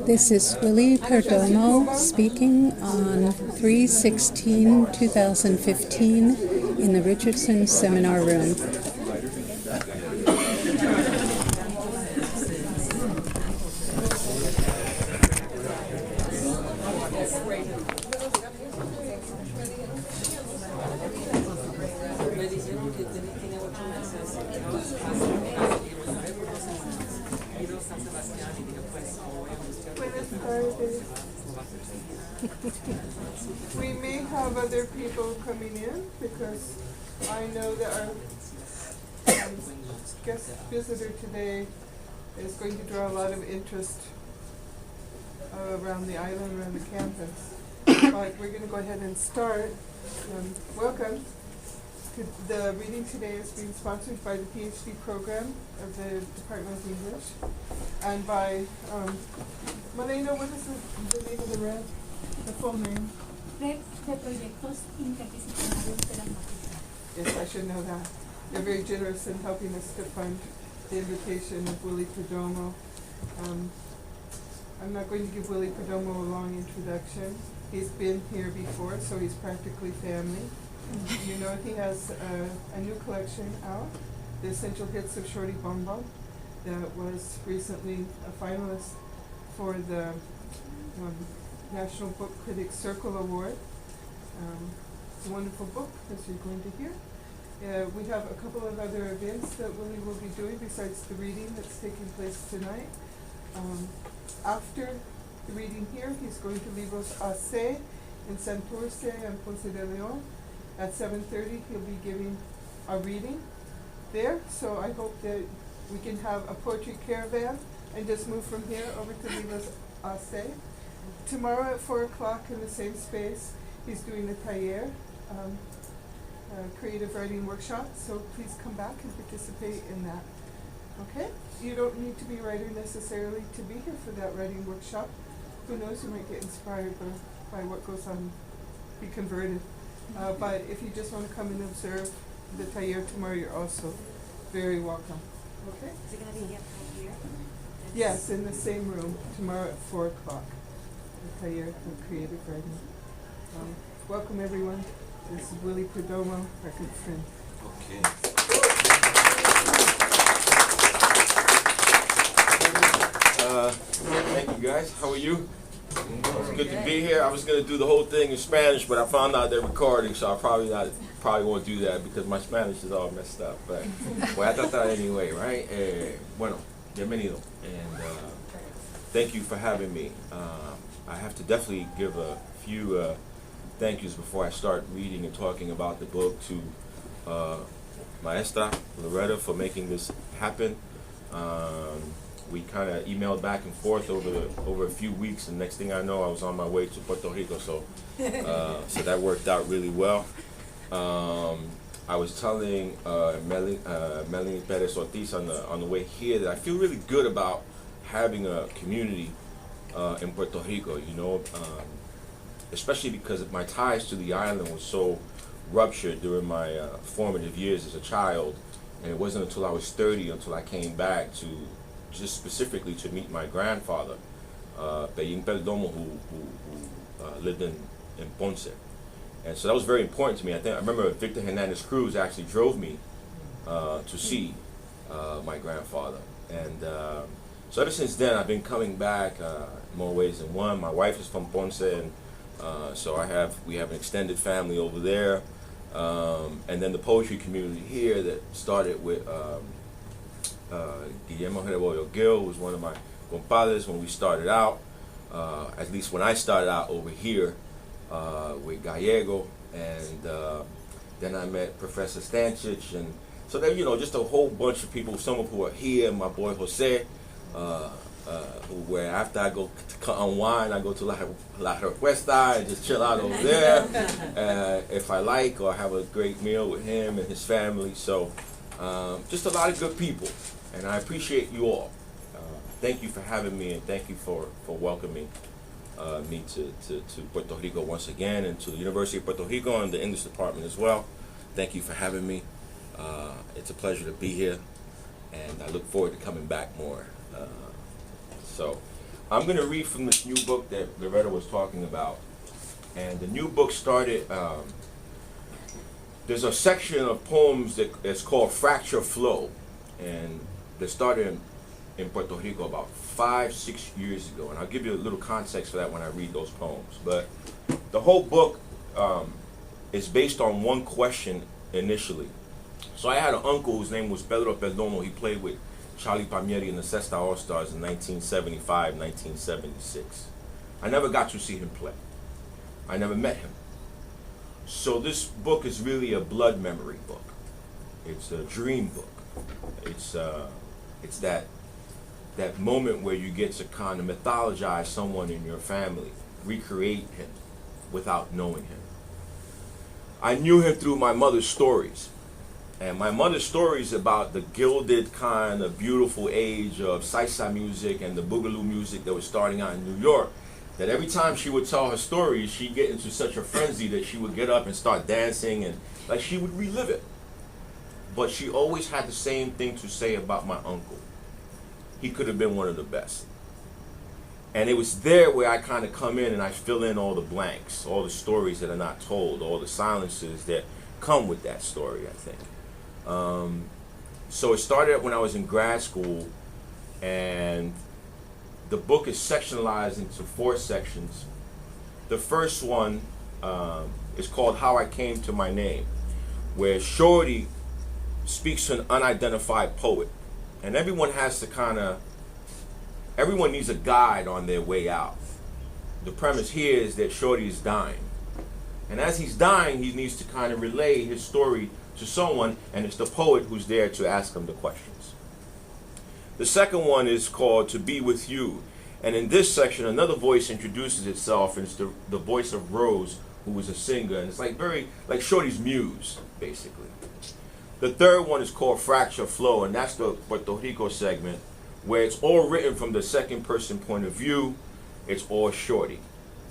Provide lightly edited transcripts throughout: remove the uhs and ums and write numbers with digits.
This is Willie Perdomo speaking on 3/16/2015 in the Richardson seminar room. We may have other people coming in because I know that our guest visitor today is going to draw a lot of interest around the island, around the campus. But we're going to go ahead and start. Welcome. The reading today is being sponsored by the PhD program of the Department of English and by Malena, what is the name of the rep? The full name? Red de Proyectos Interdisciplinarios de la Humanidad. Yes, I should know that. They're very generous in helping us to fund the invitation of Willie Perdomo. I'm not going to give Willie Perdomo a long introduction. He's been here before, so he's practically family. You know, he has a new collection out, The Essential Hits of Shorty Bombo, that was recently a finalist for the National Book Critics Circle Award. It's a wonderful book, as you're going to hear. We have a couple of other events that Willie will be doing besides the reading that's taking place tonight. After the reading here, he's going to Libros AC in Santurce and Ponce de Leon. At 7:30, he'll be giving a reading there. So I hope that we can have a poetry caravan and just move from here over to Libros AC. Tomorrow at 4 o'clock in the same space, he's doing a taller, creative writing workshop. So please come back and participate in that. Okay? You don't need to be a writer necessarily to be here for that writing workshop. Who knows, you might get inspired by what goes on, be converted. But if you just want to come and observe the taller tomorrow, you're also very welcome. Okay? Is it going to be here? Yes, in the same room tomorrow at 4 o'clock. The taller of creative writing. Welcome everyone. This is Willie Perdomo, our good friend. Okay. Thank you guys. How are you? It's good to be here. I was gonna do the whole thing in Spanish, but I found out they're recording, so I probably won't do that because my Spanish is all messed up. But voy a tratar anyway, right? Bueno, bienvenido, and thank you for having me. I have to definitely give a few thank yous before I start reading and talking about the book to Maestra Loretta for making this happen. We kind of emailed back and forth over a few weeks, and next thing I know, I was on my way to Puerto Rico. So that worked out really well. I was telling Melanie Perez Ortiz on the way here that I feel really good about having a community in Puerto Rico. You know, especially because my ties to the island was so ruptured during my formative years as a child, and it wasn't until I was 30 until I came back to just specifically to meet my grandfather, Willie Perdomo, who lived in Ponce. And so that was very important to me. I remember Victor Hernandez Cruz actually drove me to see my grandfather. And so ever since then, I've been coming back in more ways than one. My wife is from Ponce, and so we have an extended family over there. And then the poetry community here that started with Guillermo Rebollo Gil, who was one of my compadres when we started out, at least when I started out over here with Gallego, and then I met Professor Stanchich, and so there, you know, just a whole bunch of people, some of who are here, my boy Jose, where after I go to unwind, I go to La Repuesta and just chill out over there, if I like, or have a great meal with him and his family. So just a lot of good people, and I appreciate you all. Thank you for having me, and thank you for welcoming me to Puerto Rico once again, and to the University of Puerto Rico and the English department as well. Thank you for having me. It's a pleasure to be here, and I look forward to coming back more. So I'm going to read from this new book that Loretta was talking about. And the new book started, there's a section of poems that's called Fracture Flow. And they started in Puerto Rico about 5-6 years ago. And I'll give you a little context for that when I read those poems. But the whole book is based on one question initially. So I had an uncle whose name was Willie Perdomo. He played with Charlie Palmieri in the Cesta All-Stars in 1975, 1976. I never got to see him play. I never met him. So this book is really a blood memory book. It's a dream book. It's that moment where you get to kind of mythologize someone in your family, recreate him without knowing him. I knew him through my mother's stories. And my mother's stories about the gilded kind of beautiful age of salsa music and the boogaloo music that was starting out in New York, that every time she would tell her stories, she'd get into such a frenzy that she would get up and start dancing and like she would relive it. But she always had the same thing to say about my uncle. He could have been one of the best. And it was there where I kind of come in and I fill in all the blanks, all the stories that are not told, all the silences that come with that story, I think. So it started when I was in grad school, and the book is sectionalized into 4 sections. The first one is called How I Came to My Name, where Shorty speaks to an unidentified poet. And everyone needs a guide on their way out. The premise here is that Shorty is dying. And as he's dying, he needs to kind of relay his story to someone, and it's the poet who's there to ask him the questions. The second one is called To Be With You. And in this section, another voice introduces itself, and it's the voice of Rose, who is a singer. And it's very like Shorty's muse, basically. The third one is called Fracture Flow, and that's the Puerto Rico segment, where it's all written from the second person point of view. It's all Shorty.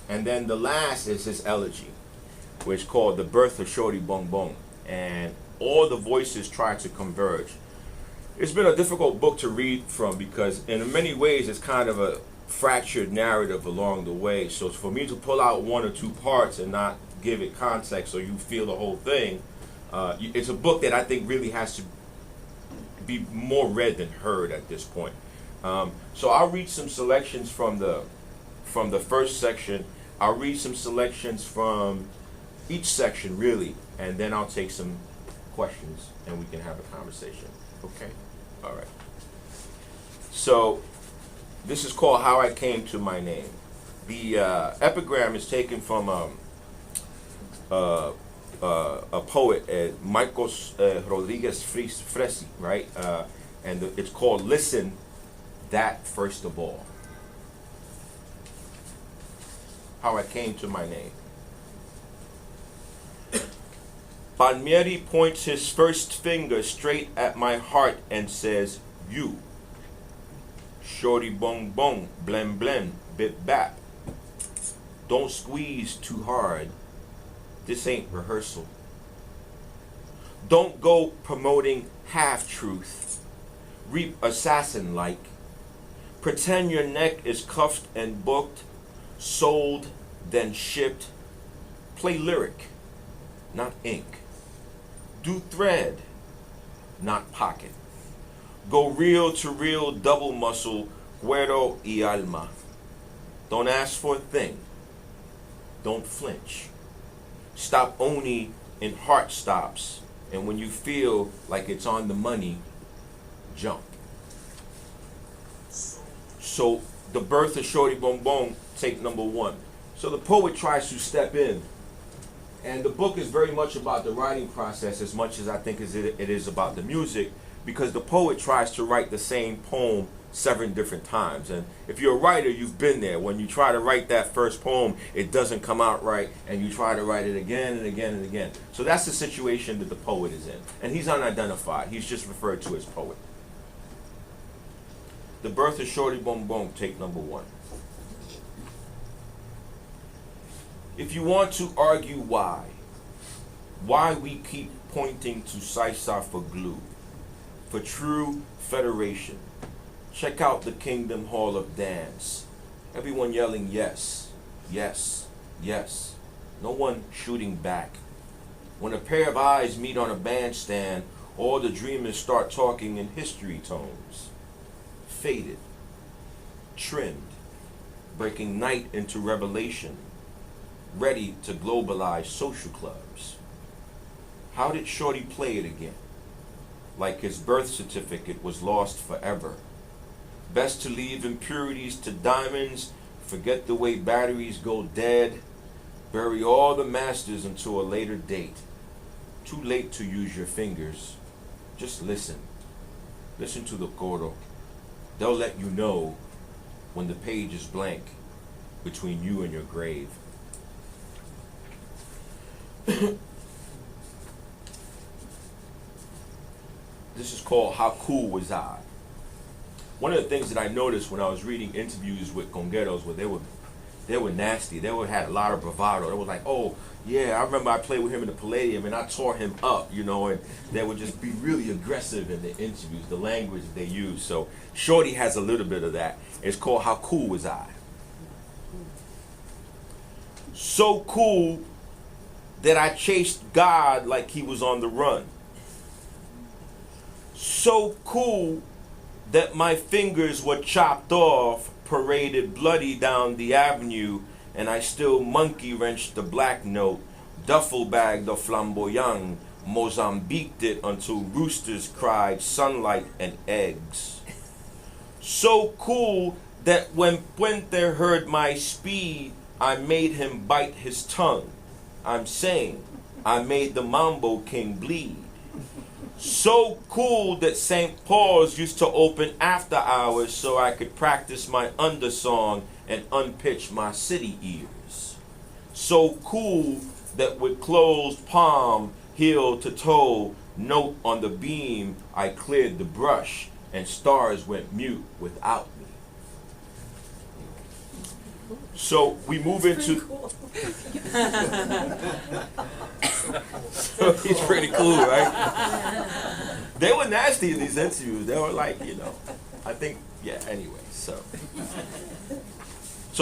And then the last is his elegy, which is called The Birth of Shorty Bong Bong. And all the voices try to converge. It's been a difficult book to read from because in many ways it's kind of a fractured narrative along the way. So for me to pull out 1 or 2 parts and not give it context so you feel the whole thing, it's a book that I think really has to be more read than heard at this point. So I'll read some selections from the first section. I'll read some selections from each section, really, and then I'll take some questions and we can have a conversation. Okay? All right. So this is called How I Came to My Name. The epigram is taken from a poet, Marcos Rodriguez Fresi, right? And it's called Listen, That First of All. How I Came to My Name. Palmieri points his first finger straight at my heart and says, you. Shorty bong bong, blem blem, bip bap. Don't squeeze too hard. This ain't rehearsal. Don't go promoting half-truth. Reap assassin-like. Pretend your neck is cuffed and booked, sold, then shipped. Play lyric, not ink. Do thread, not pocket. Go reel to reel, double muscle, cuero y alma. Don't ask for a thing. Don't flinch. Stop only in heart stops, and when you feel like it's on the money, jump. So the birth of Shorty Bong Bong, take number 1. So the poet tries to step in, and the book is very much about the writing process as much as I think it is about the music, because the poet tries to write the same poem 7 different times. And if you're a writer, you've been there. When you try to write that first poem, it doesn't come out right, and you try to write it again and again and again. So that's the situation that the poet is in. And he's unidentified. He's just referred to as poet. The birth of Shorty Bong Bong, take number 1. If you want to argue why we keep pointing to Saisa for glue, for true federation, check out the Kingdom Hall of Dance. Everyone yelling yes, yes, yes. No one shooting back. When a pair of eyes meet on a bandstand, all the dreamers start talking in history tones. Faded, trimmed, breaking night into revelation, ready to globalize social clubs. How did Shorty play it again? Like his birth certificate was lost forever. Best to leave impurities to diamonds, forget the way batteries go dead, bury all the masters until a later date. Too late to use your fingers. Just listen. Listen to the coro. They'll let you know when the page is blank between you and your grave. This is called How Cool Was I? One of the things that I noticed when I was reading interviews with congueros, where they were nasty. They had a lot of bravado. They were like, oh, yeah, I remember I played with him in the Palladium and I tore him up, you know, and they would just be really aggressive in the interviews, the language they use. So Shorty has a little bit of that. It's called How Cool Was I? So cool that I chased God like he was on the run. So cool that my fingers were chopped off, paraded bloody down the avenue, and I still monkey wrenched the black note, duffel bagged the flamboyant, Mozambiqued it until roosters cried sunlight and eggs. So cool that when Puerto heard my speed, I made him bite his tongue. I'm saying, I made the Mambo King bleed. So cool that St. Paul's used to open after hours so I could practice my undersong and unpitch my city ears. So cool that with closed palm, heel to toe, note on the beam, I cleared the brush and stars went mute without me. So we move into... He's pretty cool, right? They were nasty in these interviews. They were like, you know, I think, yeah, anyway, so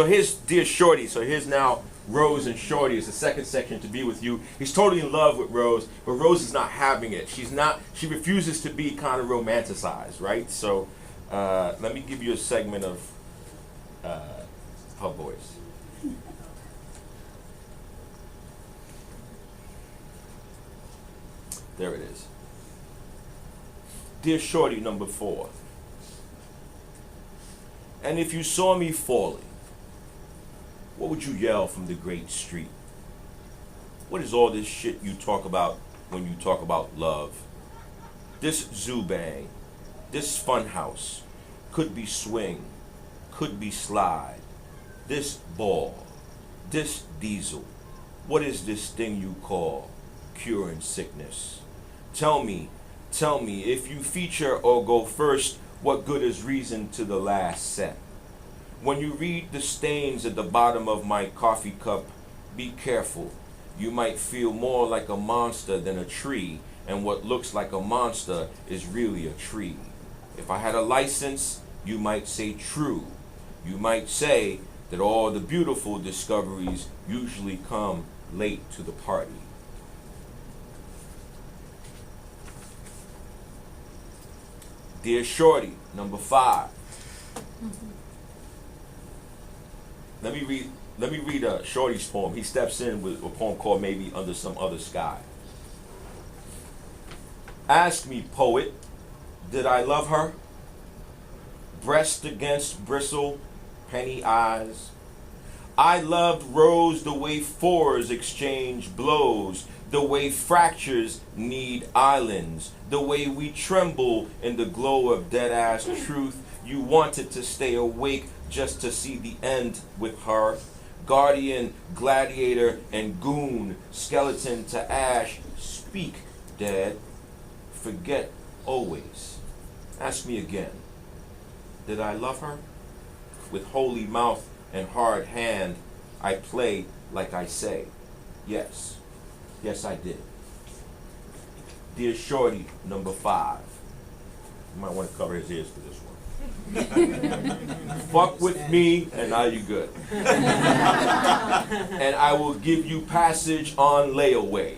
here's Dear Shorty. So here's now Rose and Shorty. It's the second section, To Be With You. He's totally in love with Rose, but Rose is not having it. She refuses to be kind of romanticized, right? So let me give you a segment of her voice. There it is. Dear Shorty number 4. And if you saw me falling, what would you yell from the great street? What is all this shit you talk about when you talk about love? This zoo bang, this fun house, could be swing, could be slide, this ball, this diesel. What is this thing you call curing sickness? Tell me, if you feature or go first, what good is reason to the last set? When you read the stains at the bottom of my coffee cup, be careful. You might feel more like a monster than a tree, and what looks like a monster is really a tree. If I had a license, you might say true. You might say that all the beautiful discoveries usually come late to the party. Dear Shorty, number 5. Let me read Shorty's poem. He steps in with a poem called Maybe Under Some Other Sky. Ask me, poet, did I love her? Breast against bristle, penny eyes. I loved Rose the way fours exchange blows, the way fractures need islands, the way we tremble in the glow of dead-ass truth. You wanted to stay awake just to see the end with her. Guardian, gladiator, and goon, skeleton to ash. Speak, dead. Forget always. Ask me again. Did I love her? With holy mouth and hard hand, I play like I say. Yes. Yes, I did. Dear Shorty, number 5. You might want to cover his ears for this one. Fuck with me, and now you good. And I will give you passage on layaway.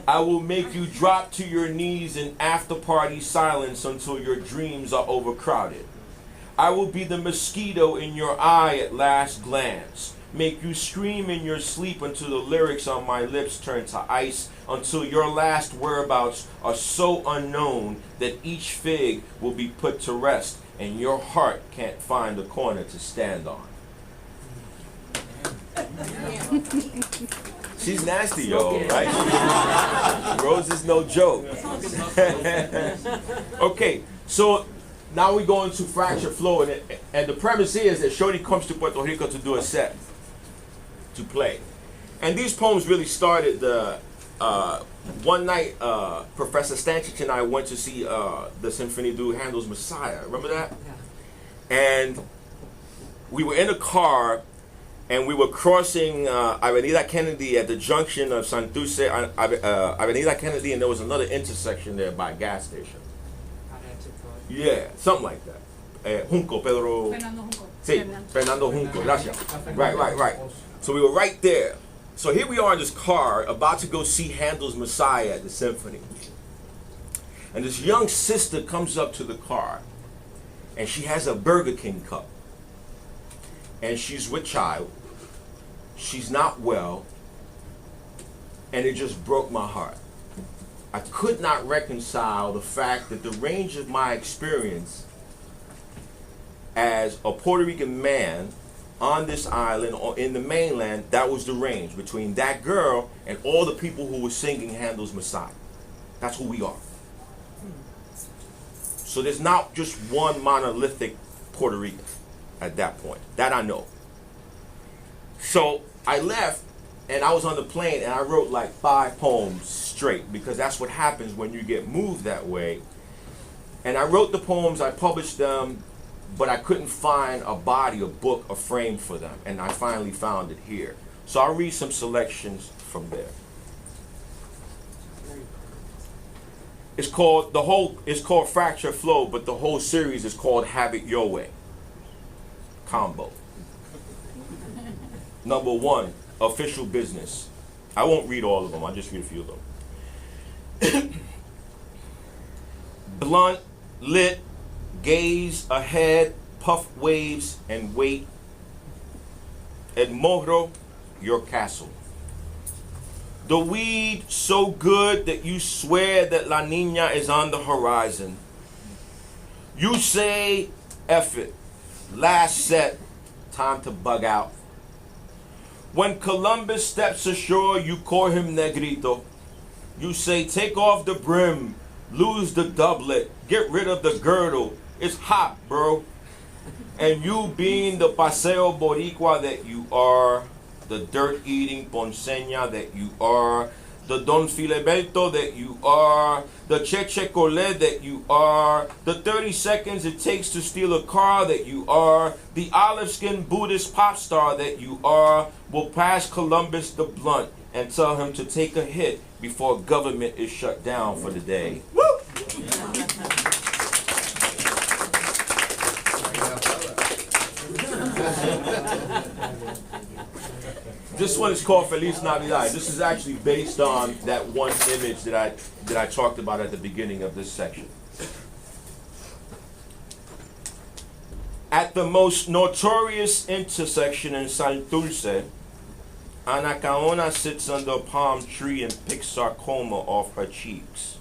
I will make you drop to your knees in after-party silence until your dreams are overcrowded. I will be the mosquito in your eye at last glance. Make you scream in your sleep until the lyrics on my lips turn to ice, until your last whereabouts are so unknown that each fig will be put to rest and your heart can't find a corner to stand on. She's nasty, yo, right? Rose is no joke. Okay, so now we go into Fractured Flow, and the premise is that Shorty comes to Puerto Rico to do a set, to play. And these poems really started one night, Professor Stanchich and I went to see the symphony do Handel's Messiah. Remember that? Yeah. And we were in a car, and we were crossing Avenida Kennedy at the junction of Santurce, Avenida Kennedy, and there was another intersection there by a gas station. Yeah, something like that. Junco, Pedro. Fernando Junco. Sí, Fernando Junco, gracias. Right. So we were right there. So here we are in this car, about to go see Handel's Messiah at the symphony. And this young sister comes up to the car, and she has a Burger King cup. And she's with child. She's not well. And it just broke my heart. I could not reconcile the fact that the range of my experience as a Puerto Rican man on this island or in the mainland, that was the range between that girl and all the people who were singing Handel's Messiah. That's who we are. So there's not just one monolithic Puerto Rican at that point. That I know. So I left, and I was on the plane, and I wrote like 5 poems straight, because that's what happens when you get moved that way. And I wrote the poems, I published them, but I couldn't find a body, a book, a frame for them. And I finally found it here. So I'll read some selections from there. It's called Fractured Flow, but the whole series is called Have It Your Way. Combo. Number 1, official business. I won't read all of them, I'll just read a few of them. Blunt, lit, gaze ahead, puff waves, and wait. El Morro, your castle. The weed so good that you swear that La Niña is on the horizon. You say, F it, last set, time to bug out. When Columbus steps ashore, you call him Negrito. You say, take off the brim, lose the doublet, get rid of the girdle. It's hot, bro. And you being the Paseo Boricua that you are, the dirt-eating Ponceña that you are, the Don Filiberto that you are, the Cheche Collet that you are, the 30 seconds it takes to steal a car that you are, the olive-skinned Buddhist pop star that you are, will pass Columbus the blunt and tell him to take a hit before government is shut down for the day. Woo! This one is called Feliz Navidad. This is actually based on that one image that I talked about at the beginning of this section. At the most notorious intersection in Santurce, Anacaona sits under a palm tree and picks sarcoma off her cheeks.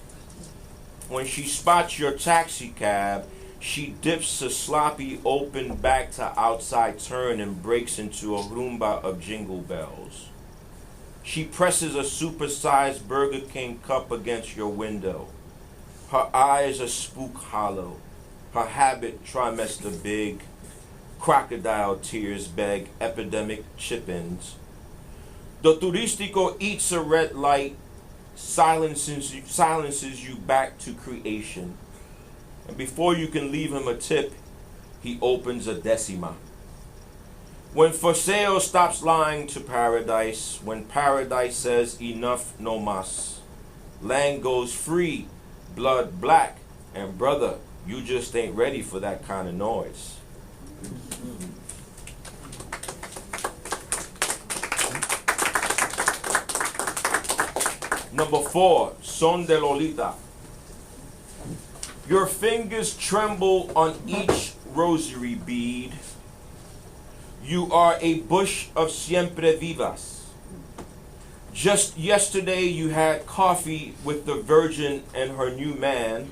When she spots your taxi cab, she dips a sloppy open back to outside turn and breaks into a rumba of jingle bells. She presses a supersized Burger King cup against your window. Her eyes are spook hollow. Her habit trimester big. Crocodile tears beg epidemic chip-ins. The Turistico eats a red light, silences you back to creation. And before you can leave him a tip, he opens a decima. When Forseo stops lying to paradise, when paradise says enough no mas, land goes free, blood black, And brother, you just ain't ready for that kind of noise. Number 4, son de Lolita. Your fingers tremble on each rosary bead. You are a bush of siempre vivas. Just yesterday you had coffee with the Virgin and her new man.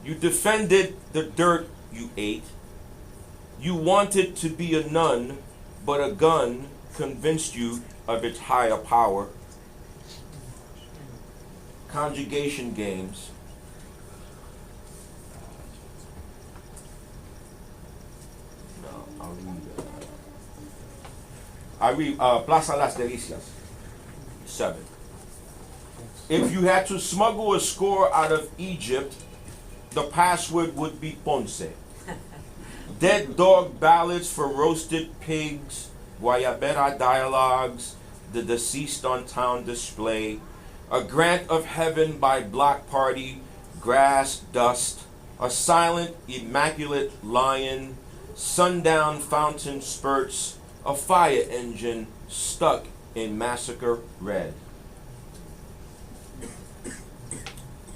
You defended the dirt you ate. You wanted to be a nun, but a gun convinced you of its higher power. Conjugation games. I read Plaza Las Delicias, 7. If you had to smuggle a score out of Egypt, the password would be Ponce. Dead dog ballads for roasted pigs, Guayabera dialogues, the deceased on town display, a grant of heaven by block party, grass dust, a silent, immaculate lion, sundown fountain spurts, a fire engine stuck in massacre red.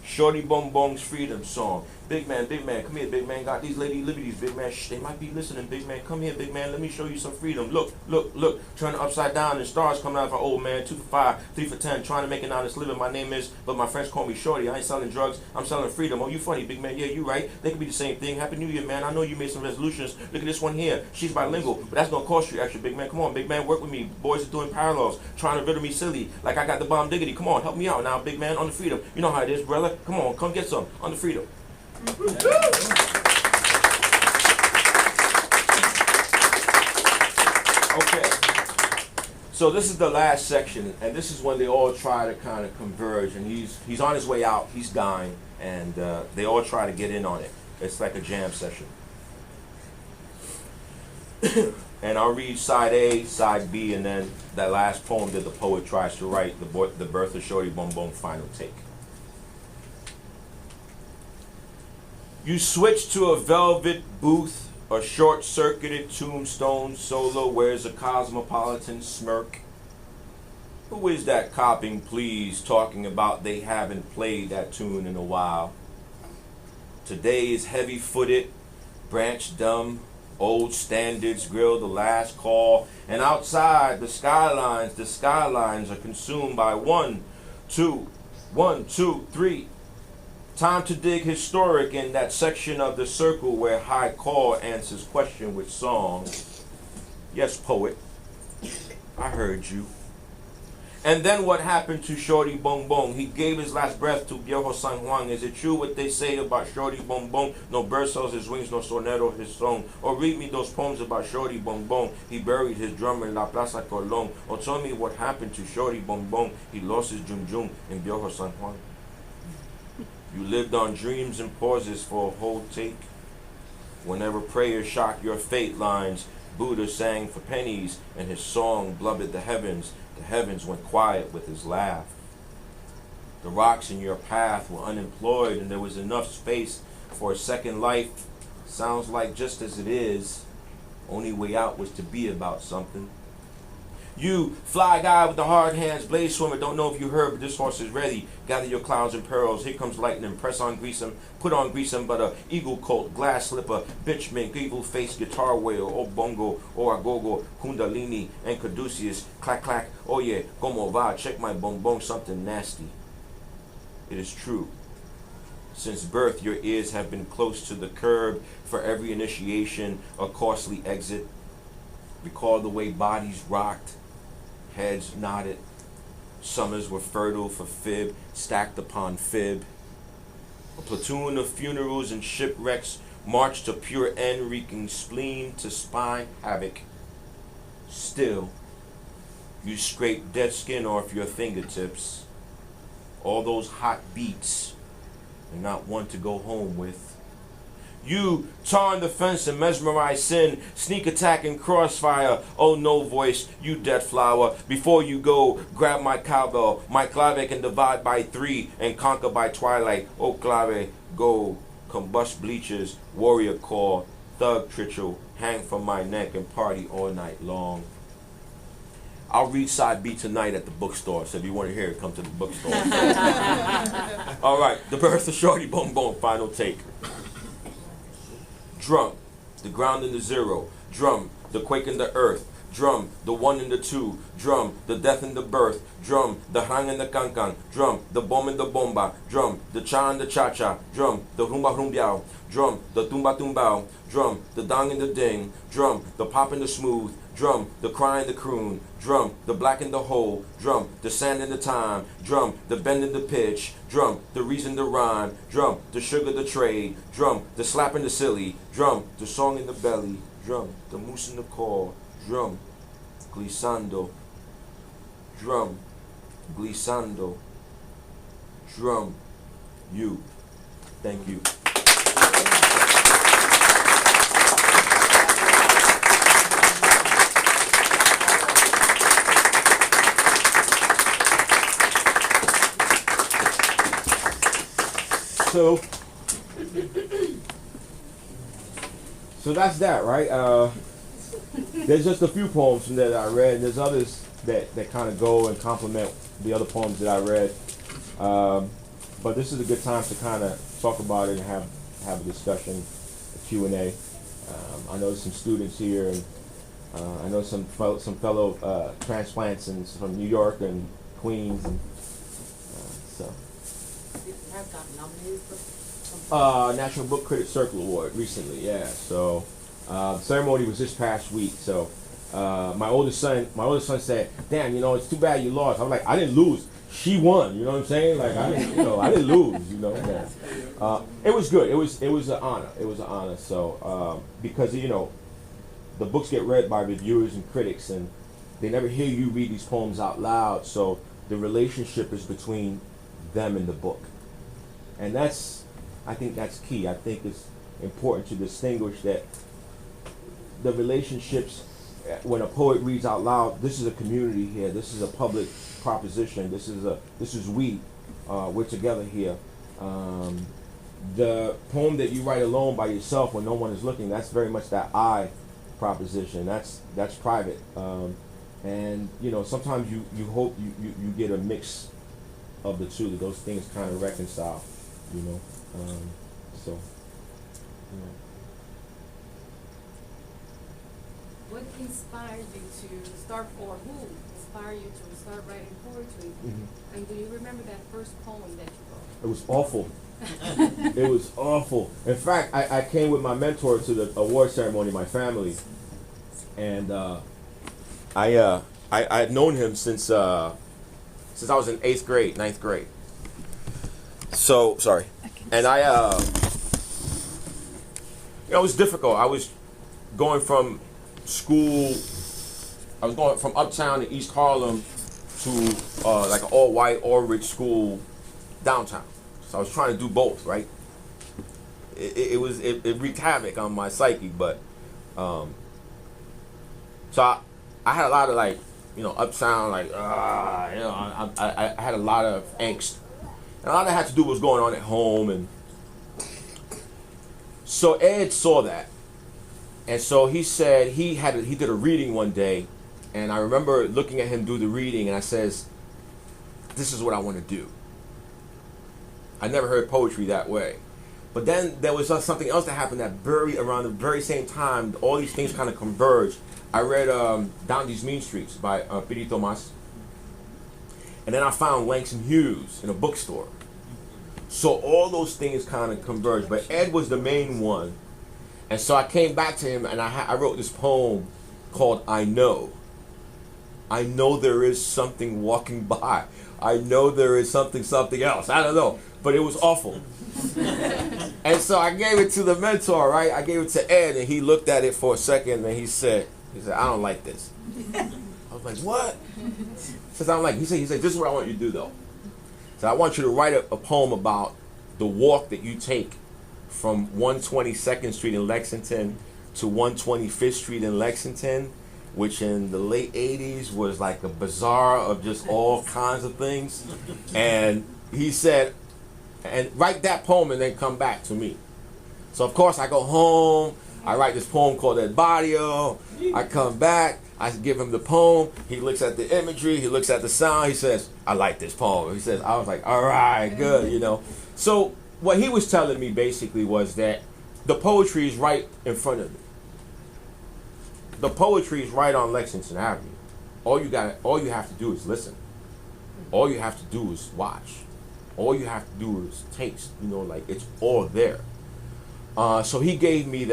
Shorty Bong Bong's freedom song. Big man, come here, big man. Got these lady liberties, big man. Shh, they might be listening, big man. Come here, big man. Let me show you some freedom. Look. Turn it upside down and stars coming out of our old man. 2 for 5, 3 for 10. Trying to make an honest living. My name is, but my friends call me Shorty. I ain't selling drugs. I'm selling freedom. Oh, you funny, big man. Yeah, you right. They could be the same thing. Happy New Year, man. I know you made some resolutions. Look at this one here. She's bilingual, but that's gonna cost you extra, big man. Come on, big man. Work with me. Boys are doing parallels. Trying to riddle me silly. Like I got the bomb diggity. Come on, help me out now, big man. On the freedom. You know how it is, brother. Come on, come get some. On the freedom. Okay, so this is the last section, and this is when they all try to kind of converge, and he's on his way out, he's dying, and they all try to get in on it. It's like a jam session. And I'll read side A, side B, and then that last poem that the poet tries to write, the birth of Shorty Bong Bong, final take. You switch to a velvet booth, a short-circuited tombstone solo wears a cosmopolitan smirk. Who is that copping, please, talking about they haven't played that tune in a while? Today is heavy-footed, branch-dumb, old standards grill the last call, and outside the skylines are consumed by 1, 2, 1, 2, 3. Time to dig historic in that section of the circle where high call answers question with song. Yes, poet, I heard you. And then what happened to Shorty Bong Bong? He gave his last breath to Viejo San Juan. Is it true what they say about Shorty Bong Bong? No bird sells his wings, no sonero his song. Or read me those poems about Shorty Bong Bong. He buried his drum in La Plaza Colón. Or tell me what happened to Shorty Bong Bong. He lost his jum jum in Viejo San Juan. You lived on dreams and pauses for a whole take. Whenever prayers shocked your fate lines, Buddha sang for pennies, and his song blubbered the heavens. The heavens went quiet with his laugh. The rocks in your path were unemployed, and there was enough space for a second life. Sounds like just as it is, only way out was to be about something. You, fly guy with the hard hands, blaze swimmer, don't know if you heard, but this horse is ready. Gather your clouds and pearls, here comes lightning, press on grease him, put on grease him, but a eagle coat, glass slipper, bitch mink, evil face, guitar whale, or bongo, or agogo, kundalini, and caduceus, clack clack, oh yeah, como va, check my bonbon, something nasty. It is true. Since birth, your ears have been close to the curb, for every initiation, a costly exit. Recall the way bodies rocked, heads nodded. Summers were fertile for fib, stacked upon fib. A platoon of funerals and shipwrecks marched to pure end, wreaking spleen to spine havoc. Still, you scrape dead skin off your fingertips. All those hot beats, and not one to go home with. You tarn the fence and mesmerize sin, sneak attack and crossfire. Oh no voice, you dead flower. Before you go, grab my cowbell. My clave can divide by 3 and conquer by twilight. Oh clave, go, combust bleachers, warrior call, thug trichel, hang from my neck and party all night long. I'll read side B tonight at the bookstore, so if you want to hear it, come to the bookstore. All right, the birth of Shorty Bone Bone, final take. Drum, the ground and the zero. Drum, the quake in the earth. Drum, the 1 and the 2. Drum, the death and the birth. Drum, the hang and the cancan. Drum, the bomb and the bomba. Drum, the cha and the cha-cha. Drum, the rumba rumbiao. Drum, the tumba tumbao. Drum, the dong and the ding. Drum, the pop and the smooth. Drum, the cry and the croon. Drum, the black and the hole. Drum, the sand and the time. Drum, the bend and the pitch. Drum, the reason the rhyme. Drum, the sugar the trade. Drum, the slap and the silly. Drum, the song in the belly. Drum, the moose in the call. Drum, glissando. Drum, glissando. Drum, you. Thank you. So that's that, right? There's just a few poems from there that I read, and there's others that kind of go and complement the other poems that I read. But this is a good time to kind of talk about it and have a discussion, a Q&A. I know there's some students here, and I know some fellow transplants and from New York and Queens, and so. National Book Critic Circle Award recently, yeah. So the ceremony was this past week. So my oldest son said, "Damn, you know, it's too bad you lost." I'm like, "I didn't lose. She won." You know what I'm saying? Like I didn't lose. You know. Yeah. It was good. It was an honor. It was an honor. So because the books get read by reviewers and critics, and they never hear you read these poems out loud. So the relationship is between them and the book. And I think that's key. I think it's important to distinguish that the relationships, when a poet reads out loud, this is a community here. This is a public proposition. This is we're together here. The poem that you write alone by yourself when no one is looking, that's very much that I proposition. That's private. And sometimes you hope you get a mix of the two, that those things kind of reconcile. What inspired you to start, or who inspired you to start writing poetry? Mm-hmm. And do you remember that first poem that you wrote? It was awful. It was awful. In fact, I came with my mentor to the award ceremony, my family, and I had known him since I was in 8th grade, 9th grade. So, sorry. And it was difficult. I was going from school, I was going from uptown to East Harlem to like an all-white, all-rich school downtown. So I was trying to do both, right? It wreaked havoc on my psyche, but so I had a lot of uptown, I had a lot of angst. And a lot of that had to do with what was going on at home. And so Ed saw that. And so he said he did a reading one day. And I remember looking at him do the reading, and I says, "This is what I want to do." I never heard poetry that way. But then there was something else that happened around the very same time. All these things kind of converged. I read Down These Mean Streets by Piri Thomas. And then I found Langston Hughes in a bookstore. So all those things kind of converged. But Ed was the main one. And so I came back to him, and I wrote this poem called I Know. I know there is something walking by. I know there is something else. I don't know. But it was awful. And so I gave it to the mentor, right? I gave it to Ed, and he looked at it for a second, and he said, "I don't like this." I was like, "What?" He said, "This is what I want you to do, though. So I want you to write a poem about the walk that you take from 122nd Street in Lexington to 125th Street in Lexington, which in the late 80s was like a bazaar of just all kinds of things. And he said, and write that poem and then come back to me. So of course I go home, I write this poem called El Barrio, I come back, I give him the poem, he looks at the imagery, he looks at the sound, he says, I like this poem. He says, I was like, all right, good, you know. So what he was telling me basically was that the poetry is right in front of me. The poetry is right on Lexington Avenue. All you have to do is listen. All you have to do is watch. All you have to do is taste. You know, like it's all there. So he gave me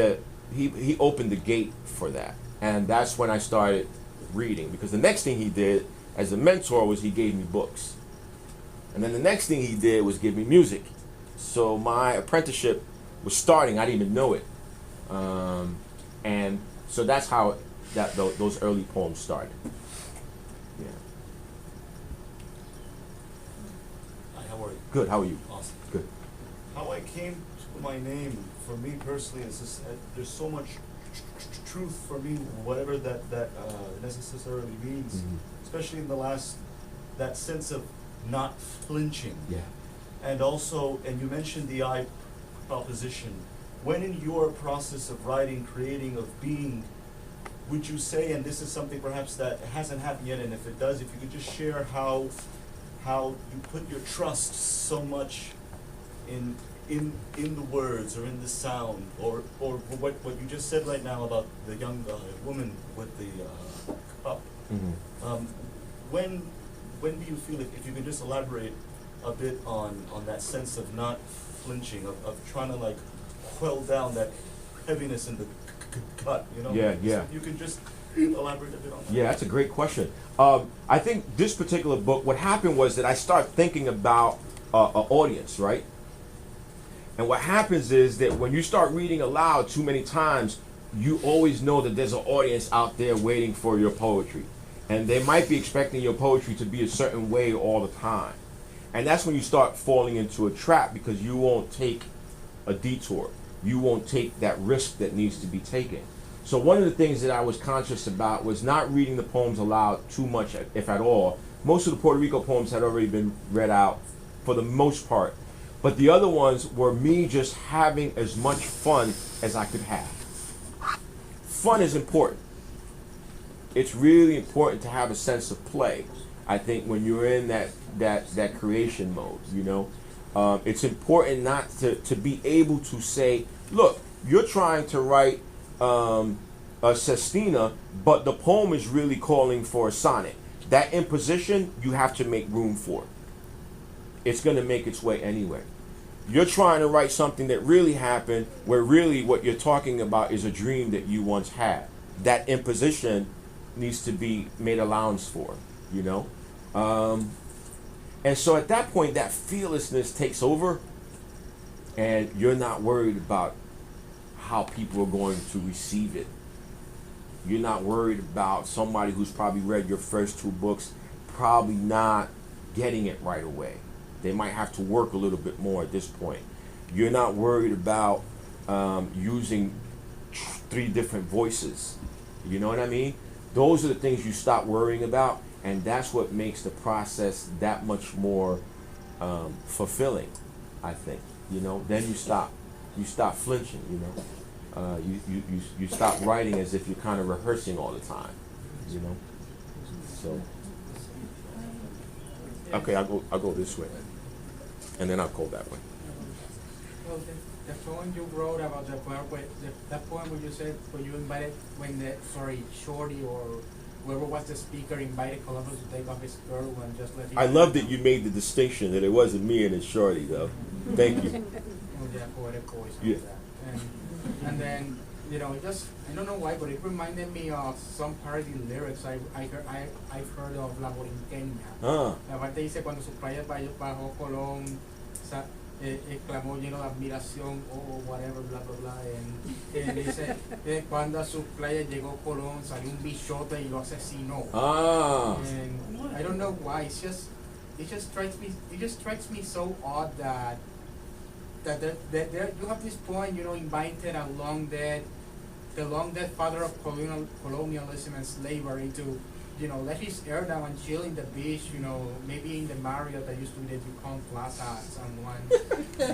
he opened the gate for that. And that's when I started reading. Because the next thing he did as a mentor was he gave me books. And then the next thing he did was give me music. So my apprenticeship was starting. I didn't even know it. And so that's how those early poems started. Yeah. Hi, how are you? Good. How are you? Awesome. Good. How I came to my name, for me personally, is just, there's so much truth for me, whatever that necessarily means, especially in the last, that sense of not flinching. Yeah. And also, and you mentioned the I proposition. When in your process of writing, creating, of being, would you say, and this is something perhaps that hasn't happened yet, and if it does, if you could just share how you put your trust so much in the words or in the sound, or what you just said right now about the young woman with the cup. When do you feel, if you can just elaborate a bit on that sense of not flinching, of trying to like quell down that heaviness in the gut, you know? Yeah. So if you can just elaborate a bit on that. Yeah, that's a great question. I think this particular book, what happened was that I started thinking about an audience, right? And what happens is that when you start reading aloud too many times, you always know that there's an audience out there waiting for your poetry. And they might be expecting your poetry to be a certain way all the time. And that's when you start falling into a trap, because you won't take a detour. You won't take that risk that needs to be taken. So one of the things that I was conscious about was not reading the poems aloud too much, if at all. Most of the Puerto Rico poems had already been read out for the most part. But the other ones were me just having as much fun as I could have. Fun is important. It's really important to have a sense of play, I think, when you're in that creation mode, you know. It's important not to be able to say, look, you're trying to write a sestina, but the poem is really calling for a sonnet. That imposition, you have to make room for. It's going to make its way anyway. You're trying to write something that really happened, where really what you're talking about is a dream that you once had. That imposition needs to be made allowance for, you know. And so at that point, that fearlessness takes over, and you're not worried about how people are going to receive it. You're not worried about somebody who's probably read your first two books probably not getting it right away. They might have to work a little bit more at this point. You're not worried about using 3 different voices. You know what I mean? Those are the things you stop worrying about, and that's what makes the process that much more fulfilling, I think. You know, then you stop flinching. You know, you stop writing as if you're kind of rehearsing all the time. You know, so okay, I'll go this way, and then I'll go that way. Well, the poem you wrote about that poem where you said when you invited, Shorty or whoever was the speaker invited Columbus to take off his girdle and just let him. I love that you made the distinction that it wasn't me and it's Shorty, though. Thank you. Oh, yeah, poetic voice. Yeah. That. And then, you know, I don't know why, but it reminded me of some parody lyrics I've heard of La Borinqueña. Ah. La parte dice cuando sus playas bajo Colón exclamó lleno de admiración o whatever, bla bla bla, and dice cuando a sus playas llegó Colón salió un bichote y lo asesinó. Ah. And I don't know why, it just strikes me so odd that that there you have this point, you know, invited a the long dead father of colonialism and slavery to, you know, let his hair down and chill in the beach, you know, maybe in the Marriott that used to be the Yukon Plaza at someone.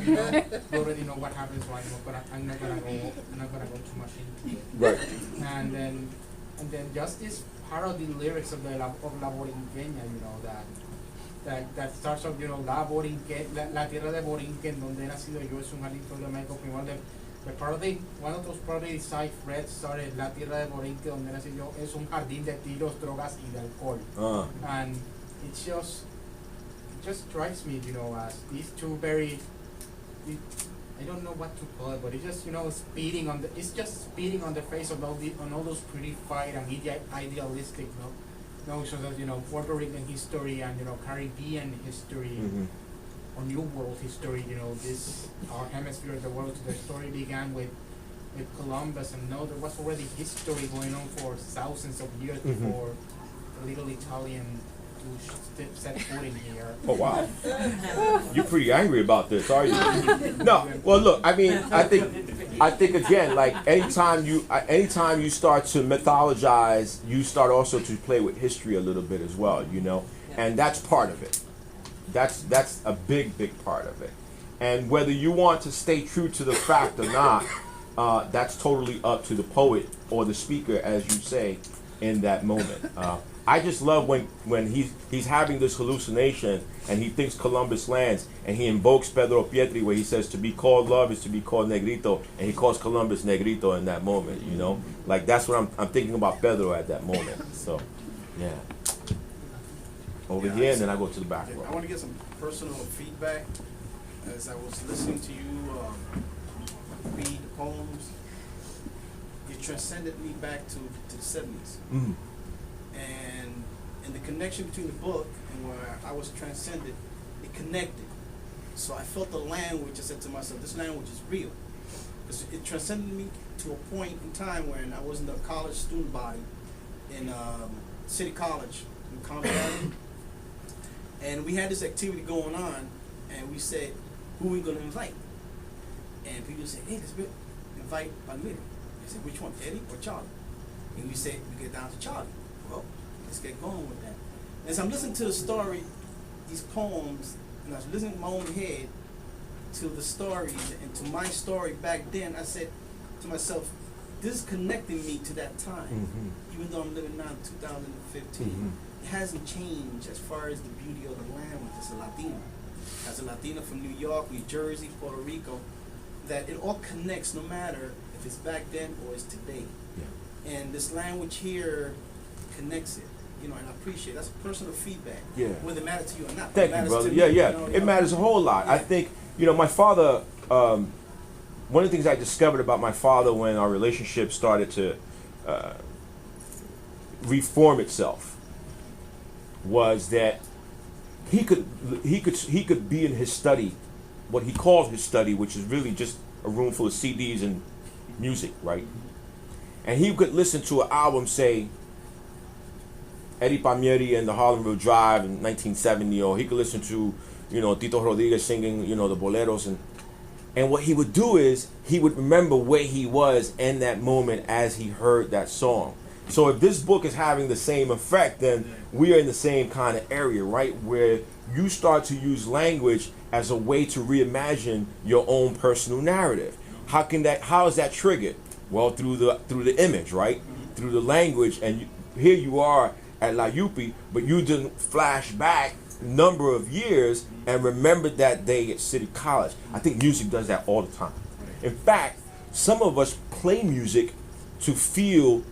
You know, you already know what happens, so I'm not gonna go too much into it. Right. And then just this parody lyrics of La Borinqueña, you know, that starts off, you know, la tierra de Borinquen, donde he nacido yo, es un jardín florido primero the parody, one of those parody side threads started, la tierra de Borinquen, donde he nacido yo, es un jardín de tiros, drogas y de alcohol. And it just strikes me, you know, as these two very, I don't know what to call it, but it's just, you know, spitting on the face of all those pretty fine and idealistic, you know, notions of, you know, Puerto Rican history and, you know, Caribbean history, or New World history, you know, this, our hemisphere of the world. The story began with Columbus, and no, there was already history going on for thousands of years before the little Italian who set foot in here. Oh wow, you're pretty angry about this, are you? No, well look, I mean, I think again, like anytime you start to mythologize, you start also to play with history a little bit as well, you know, and that's part of it. That's a big part of it, and whether you want to stay true to the fact or not, that's totally up to the poet or the speaker, as you say, in that moment. I just love when he's having this hallucination and he thinks Columbus lands and he invokes Pedro Pietri, where he says to be called love is to be called Negrito, and he calls Columbus Negrito in that moment, you know? Like that's what I'm thinking about Pedro at that moment. So, yeah. Over here, and then I go to the back row. I want to get some personal feedback as I was listening to you read the poems. It transcended me back to the 70s. And the connection between the book and where I was transcended, it connected. So I felt the language. I said to myself, this language is real. Because it transcended me to a point in time when I was in the college student body in City College in Colorado. And we had this activity going on, and we said, who are we going to invite? And people said, hey, let's invite Palmiro. I said, which one, Eddie or Charlie? And we said, we get down to Charlie. Well, let's get going with that. As I'm listening to the story, these poems, and I was listening in my own head to the stories and to my story back then, I said to myself, this is connecting me to that time. Even though I'm living now in 2015, it hasn't changed as far as the beauty of the land as a Latina. As a Latina from New York, New Jersey, Puerto Rico, that it all connects no matter if it's back then or it's today. And this language here connects it, you know, and I appreciate it. That's personal feedback. Whether it matters to you or not. Thank you, brother. It matters a whole lot. I think, you know, my father, one of the things I discovered about my father when our relationship started to reform itself was that he could be in his study, what he calls his study, which is really just a room full of CDs and music, right? And he could listen to an album, say, Eddie Palmieri and the Harlemville Drive in 1970, or he could listen to, you know, Tito Rodriguez singing, you know, the boleros, and what he would do is he would remember where he was in that moment as he heard that song. So if this book is having the same effect, then we are in the same kind of area, right? Where you start to use language as a way to reimagine your own personal narrative. How is that triggered? Well, through the image, right? Through the language, and here you are at La Yupi, but you didn't flash back a number of years and remember that day at City College. I think music does that all the time. In fact, some of us play music to feel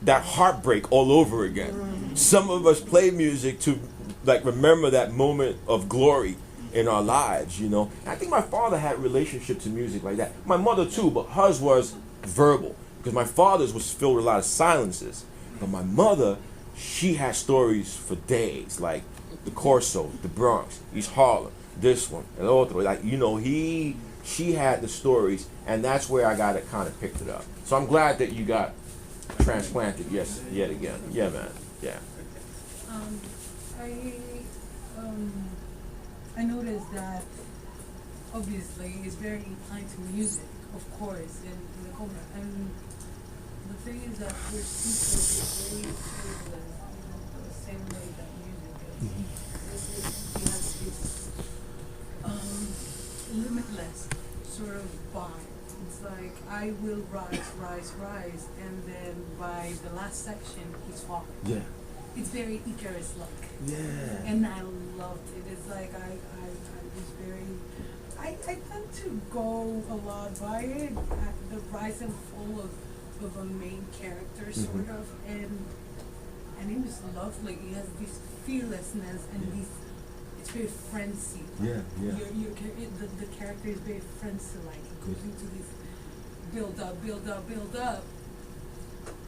that heartbreak all over again. Some of us play music to like remember that moment of glory in our lives, you know. And I think my father had a relationship to music like that. My mother too, but hers was verbal, because my father's was filled with a lot of silences. But my mother, she had stories for days, like the Corso, the Bronx, East Harlem, this one, and otro. Like, you know, she had the stories, and that's where I got it kind of picked it up. So I'm glad that you got transplanted yet again. Yeah, man. Yeah. I noticed that obviously is very inclined to music, of course, in the Cobra. And the thing is that we're super very the same way that music is. He has this limitless sort of vibe. It's like I will rise, and then by the last section he's falling. Yeah. It's very Icarus-like. Yeah. And I loved it. It's like I was very, I tend to go a lot by it, the rise and fall of a main character sort of, and it was lovely. He has this fearlessness and this, it's very frenzy. Yeah, yeah. The character is very frenzy-like. It goes into this build up,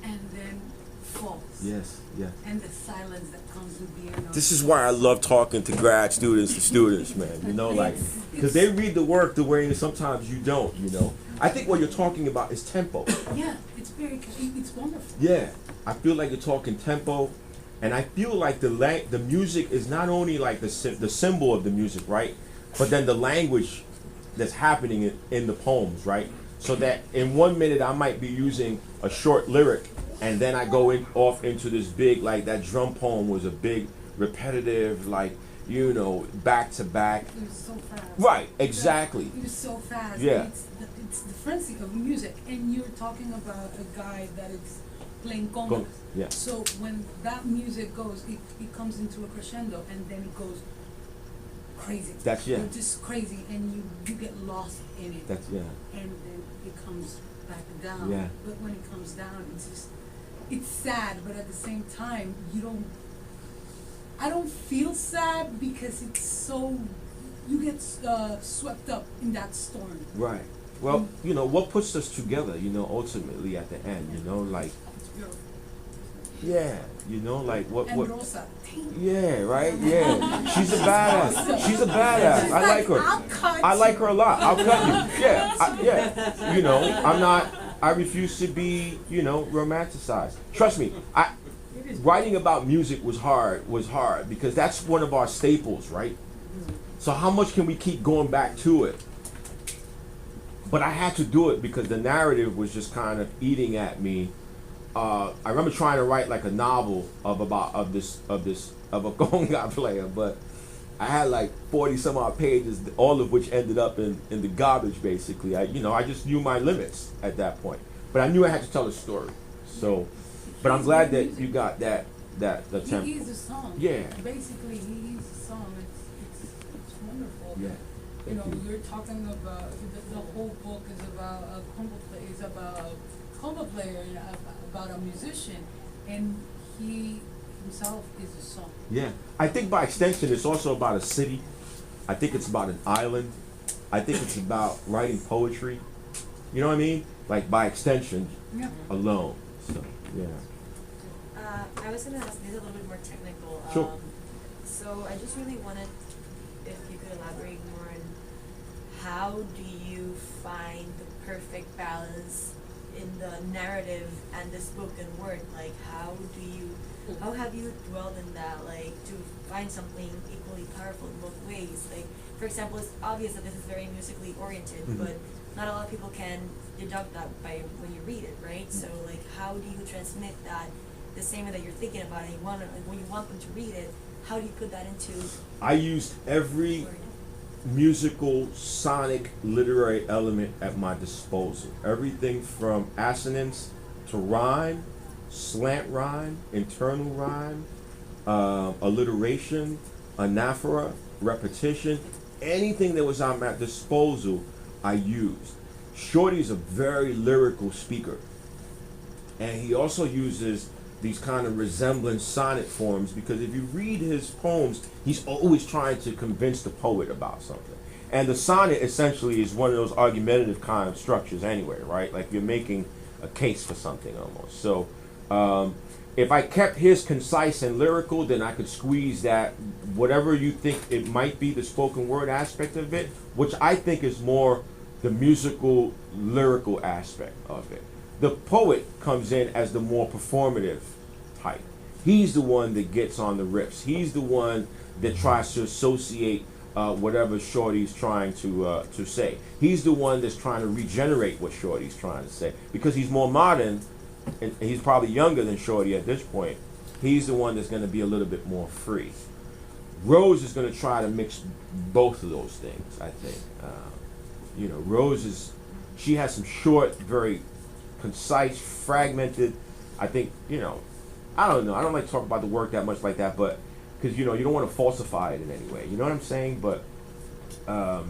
and then falls. Yes, yeah. And the silence that comes with the end. This is why I love talking to grad students and students, man. You know, like, because they read the work the way sometimes you don't, you know. I think what you're talking about is tempo. Yeah, it's wonderful. Yeah, I feel like you're talking tempo, and I feel like the music is not only like the symbol of the music, right? But then the language that's happening in the poems, right? So that in 1 minute I might be using a short lyric, and then I go off into this big, like that drum poem was a big, repetitive, like, you know, back to back. It was so fast. Right, exactly. It was so fast. Yeah. It's the frenzy of music, and you're talking about a guy that is playing congas. Yeah. So when that music goes, it comes into a crescendo, and then it goes crazy. That's, yeah. It's just crazy, and you get lost in it. That's, yeah. And then it comes back down. Yeah. But when it comes down, it's sad, but at the same time, I don't feel sad because it's so, you get swept up in that storm. Right. Well, you know, what puts us together, you know, ultimately at the end, you know, like, It's beautiful. yeah, you know, like what. And Rosa. Yeah, right, yeah. She's a badass. She's a badass. I like her. I'll cut I like you. her a lot. I'll cut you. Yeah, yeah. You know, I refuse to be, you know, romanticized. Trust me, writing about music was hard because that's one of our staples, right? So how much can we keep going back to it? But I had to do it because the narrative was just kind of eating at me. I remember trying to write like a novel of a conga player, but I had like 40 some odd pages, all of which ended up in the garbage basically. I just knew my limits at that point. But I knew I had to tell a story. So, but I'm glad that you got the tempo. He is a song. Yeah. Basically, he is a song. It's wonderful. Yeah. You know, you're talking about the whole book is about a conga player, about a musician, and he himself is a song. Yeah. I think by extension it's also about a city. I think it's about an island. I think it's about writing poetry. You know what I mean? Like by extension alone. So yeah. I was gonna ask, this is a little bit more technical. Sure. So I just really wanted, if you could elaborate more on how do you find the perfect balance in the narrative and the spoken word? Like how have you dwelled in that, like to find something equally powerful in both ways? Like for example, it's obvious that this is very musically oriented, but not a lot of people can deduct that by when you read it, right? So like how do you transmit that the same way that you're thinking about it, when you want them to read it, how do you put that into? I used every musical, sonic, literary element at my disposal. Everything from assonance to rhyme, slant rhyme, internal rhyme, alliteration, anaphora, repetition, anything that was at my disposal, I used. Shorty's a very lyrical speaker, and he also uses these kind of resemblance sonnet forms because if you read his poems, he's always trying to convince the poet about something. And the sonnet essentially is one of those argumentative kind of structures anyway, right? Like you're making a case for something almost. So if I kept his concise and lyrical, then I could squeeze that, whatever you think it might be, the spoken word aspect of it, which I think is more the musical, lyrical aspect of it. The poet comes in as the more performative type. He's the one that gets on the riffs. He's the one that tries to associate whatever Shorty's trying to say. He's the one that's trying to regenerate what Shorty's trying to say, because he's more modern, and he's probably younger than Shorty at this point. He's the one that's going to be a little bit more free. Rose is going to try to mix both of those things, I think. You know, Rose she has some short, very concise, fragmented, I think, you know, I don't know. I don't like to talk about the work that much like that, but because, you know, you don't want to falsify it in any way. You know what I'm saying? But I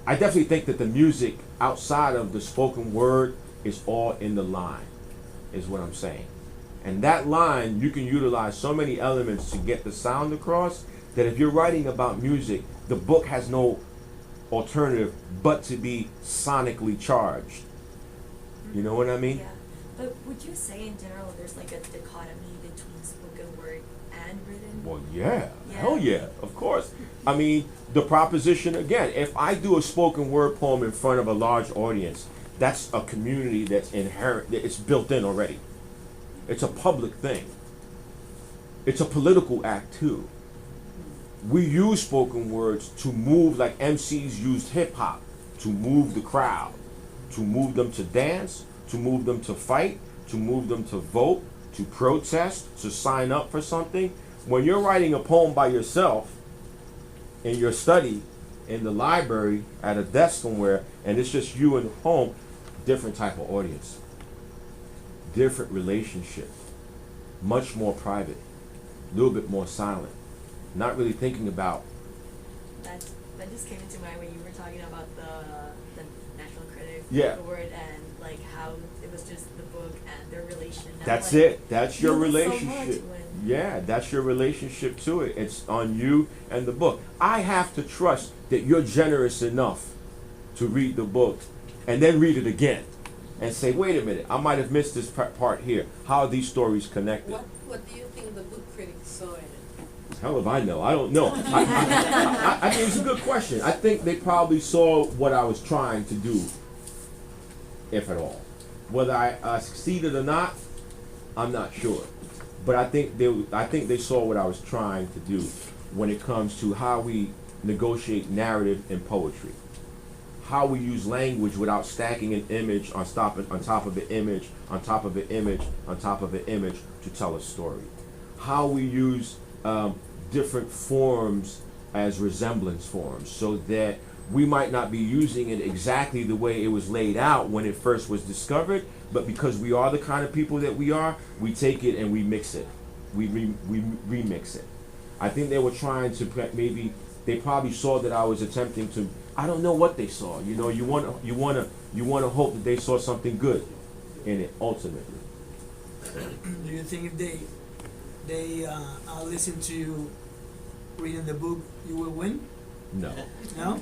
definitely think that the music outside of the spoken word is all in the line, is what I'm saying. And that line, you can utilize so many elements to get the sound across that if you're writing about music, the book has no alternative but to be sonically charged. You know what I mean? Yeah. But would you say in general there's like a dichotomy between spoken word and written? Well, yeah. Yeah. Hell yeah, of course. I mean, the proposition, again, if I do a spoken word poem in front of a large audience, that's a community that's inherent, it's built in already. It's a public thing. It's a political act too. We use spoken words to move like MCs used hip hop, to move the crowd, to move them to dance, to move them to fight, to move them to vote, to protest, to sign up for something. When you're writing a poem by yourself in your study, in the library, at a desk somewhere, and it's just you and the poem, different type of audience, different relationship, much more private, a little bit more silent, not really thinking about. That just came into mind when you were talking about the National Critic, Yeah. the word, and like how it was just the book and their relation. That's like, it. That's your you lose so relationship. much when- Yeah, that's your relationship to it. It's on you and the book. I have to trust that you're generous enough to read the book and then read it again and say, wait a minute, I might have missed this part here. How are these stories connected? What do you think the book critics saw in it? Hell if I know. I don't know. I think it's a good question. I think they probably saw what I was trying to do, if at all. Whether I succeeded or not, I'm not sure. But I think they saw what I was trying to do when it comes to how we negotiate narrative in poetry. How we use language without stacking an image on top of an image, on top of an image, on top of an image to tell a story. How we use different forms as resemblance forms, so that we might not be using it exactly the way it was laid out when it first was discovered, but because we are the kind of people that we are, we take it and we mix it. We remix it. I think they were trying to they probably saw that I was attempting to. I don't know what they saw. You know, you want to hope that they saw something good in it ultimately. Do you think if they listen to you reading the book, you will win? No. No?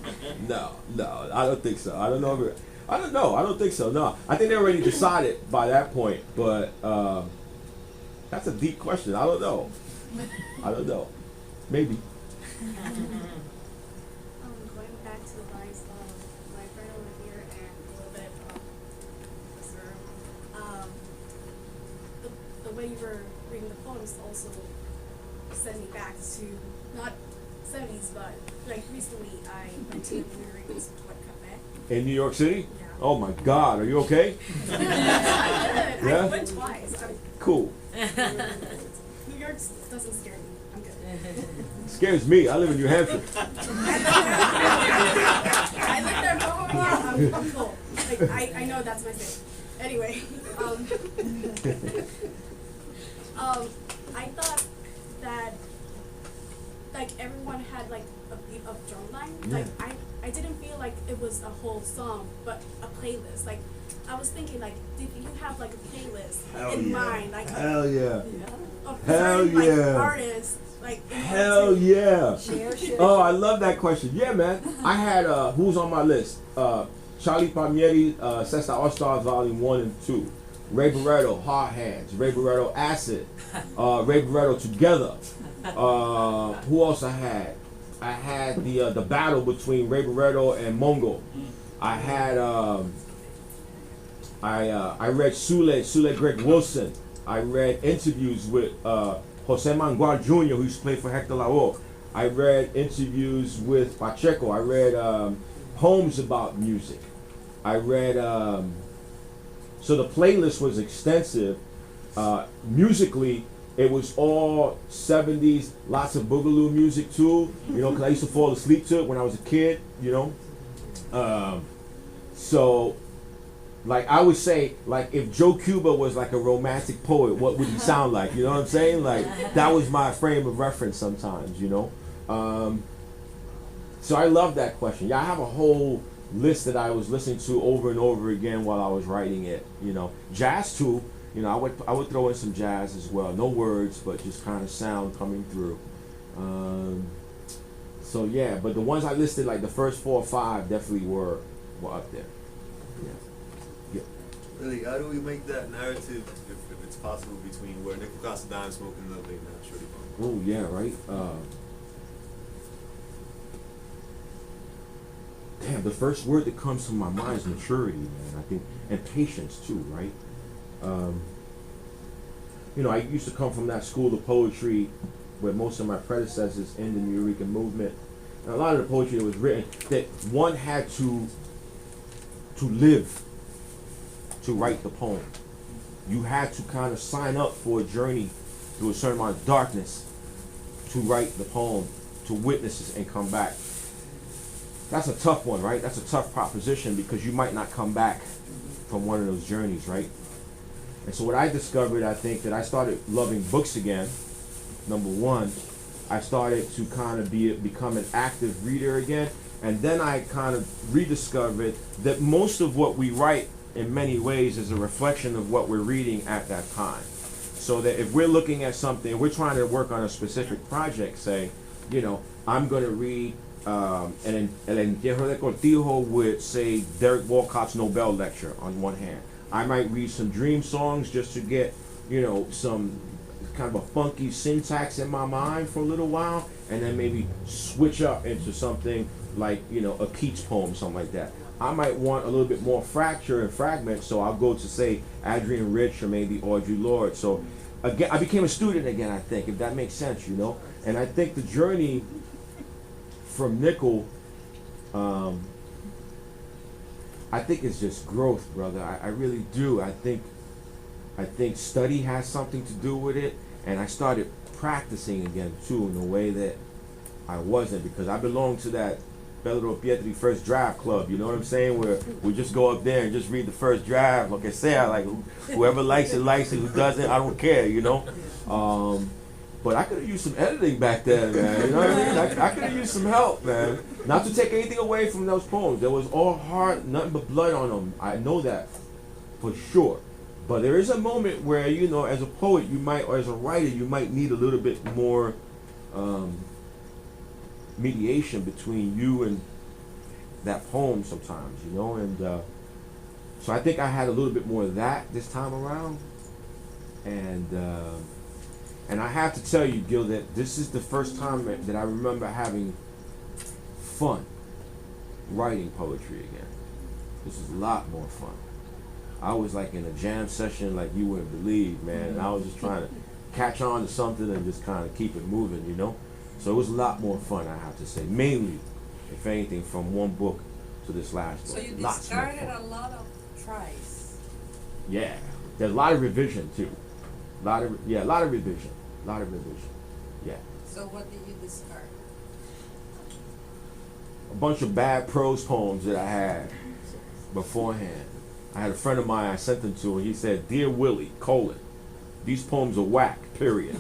No. I don't think so. I don't know. I don't think so. No. I think they already decided by that point. But that's a deep question. I don't know. Maybe. Going back to the lines of my friend over here and a little bit of Sir, the way you were reading the poems also sent me back to not 70s, but like recently I went to the Rico's Cafe. In New York City? Yeah. Oh my God, are you okay? I Yeah? went twice. Cool. New York doesn't scare me. I'm good. Scares me. I live in New Hampshire. I live there for a while. I'm cool. Like, I know that's my thing. Anyway, I thought that like everyone had like a beat of drumline. Yeah. Like I didn't feel like it was a whole song, but a playlist. Like I was thinking like, did you have like a playlist in mind? Like Hell yeah. of Hell certain, like, yeah. artists, like in Hell order to yeah. share. Oh, I love that question. Yeah, man. I had who's on my list? Charlie Palmieri, Sesta All Stars Volume 1 and 2. Ray Barretto, Hard Hands. Ray Barretto, Acid. Ray Barretto, Together. Who else I had? I had the battle between Ray Barretto and Mongo. I had I read Sule Greg Wilson. I read interviews with Jose Mangual Jr., who used to play for Hector Lavoe. I read interviews with Pacheco. I read poems about music. I read, so the playlist was extensive. Musically, it was all 70s, lots of boogaloo music too, you know, because I used to fall asleep to it when I was a kid, you know. So, like, I would say, like, if Joe Cuba was like a romantic poet, what would he sound like? You know what I'm saying? Like, that was my frame of reference sometimes, you know. So I love that question. Yeah, I have a whole list that I was listening to over and over again while I was writing it, you know. Jazz too. You know, I would throw in some jazz as well. No words, but just kind of sound coming through. So yeah, but the ones I listed, like the first 4 or 5, definitely were up there. Yeah. Really, how do we make that narrative, if it's possible, between where Nickel Casadine smoking lovely and now Shorty Bum? Oh yeah, right. Damn, the first word that comes to my mind is maturity, man. I think, and patience too, right? You know, I used to come from that school of poetry where most of my predecessors in the Eureka movement, and a lot of the poetry that was written, that one had to live to write the poem. You had to kind of sign up for a journey through a certain amount of darkness to write the poem, to witness it and come back. That's a tough one, right? That's a tough proposition because you might not come back from one of those journeys, right? And so what I discovered, I think, that I started loving books again. Number one, I started to kind of become an active reader again. And then I kind of rediscovered that most of what we write in many ways is a reflection of what we're reading at that time. So that if we're looking at something, we're trying to work on a specific project, say, you know, I'm going to read El Entierro de Cortijo with, say, Derek Walcott's Nobel lecture on one hand. I might read some dream songs just to get, you know, some kind of a funky syntax in my mind for a little while, and then maybe switch up into something like, you know, a Keats poem, something like that. I might want a little bit more fracture and fragment, so I'll go to, say, Adrienne Rich or maybe Audre Lorde. So again, I became a student again, I think, if that makes sense, you know. And I think the journey from Nickel, I think it's just growth, brother. I really do. I think study has something to do with it, and I started practicing again too in a way that I wasn't, because I belong to that Bello Pietri first draft club. You know what I'm saying? Where we just go up there and just read the first draft. Like I said, like whoever likes it, who doesn't, I don't care. You know. But I could have used some editing back then, man. You know what I mean? I could have used some help, man. Not to take anything away from those poems. There was all heart, nothing but blood on them. I know that for sure. But there is a moment where, you know, as a poet, you might, or as a writer, you might need a little bit more mediation between you and that poem sometimes, you know? And so I think I had a little bit more of that this time around. And I have to tell you, Gil, that this is the first time that I remember having fun writing poetry again. This is a lot more fun. I was like in a jam session like you wouldn't believe, man. And I was just trying to catch on to something and just kind of keep it moving, you know? So it was a lot more fun, I have to say. Mainly, if anything, from one book to this last book. So you Lots more discarded fun. a lot of tries. Yeah. There's a lot of revision, too. A lot of revision. Yeah. So what did you discard? A bunch of bad prose poems that I had beforehand. I had a friend of mine I sent them to, and he said, "Dear Willie, these poems are whack, period."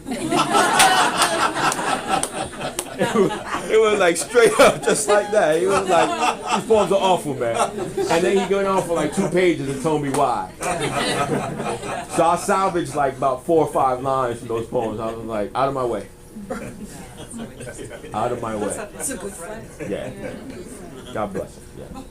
It was like straight up, just like that. He was like, "These poems are awful, man." And then he went on for like 2 pages and told me why. So I salvaged like about 4 or 5 lines from those poems. I was like, out of my way. Out of my way. That's a good friend. Yeah. God bless him. Yeah.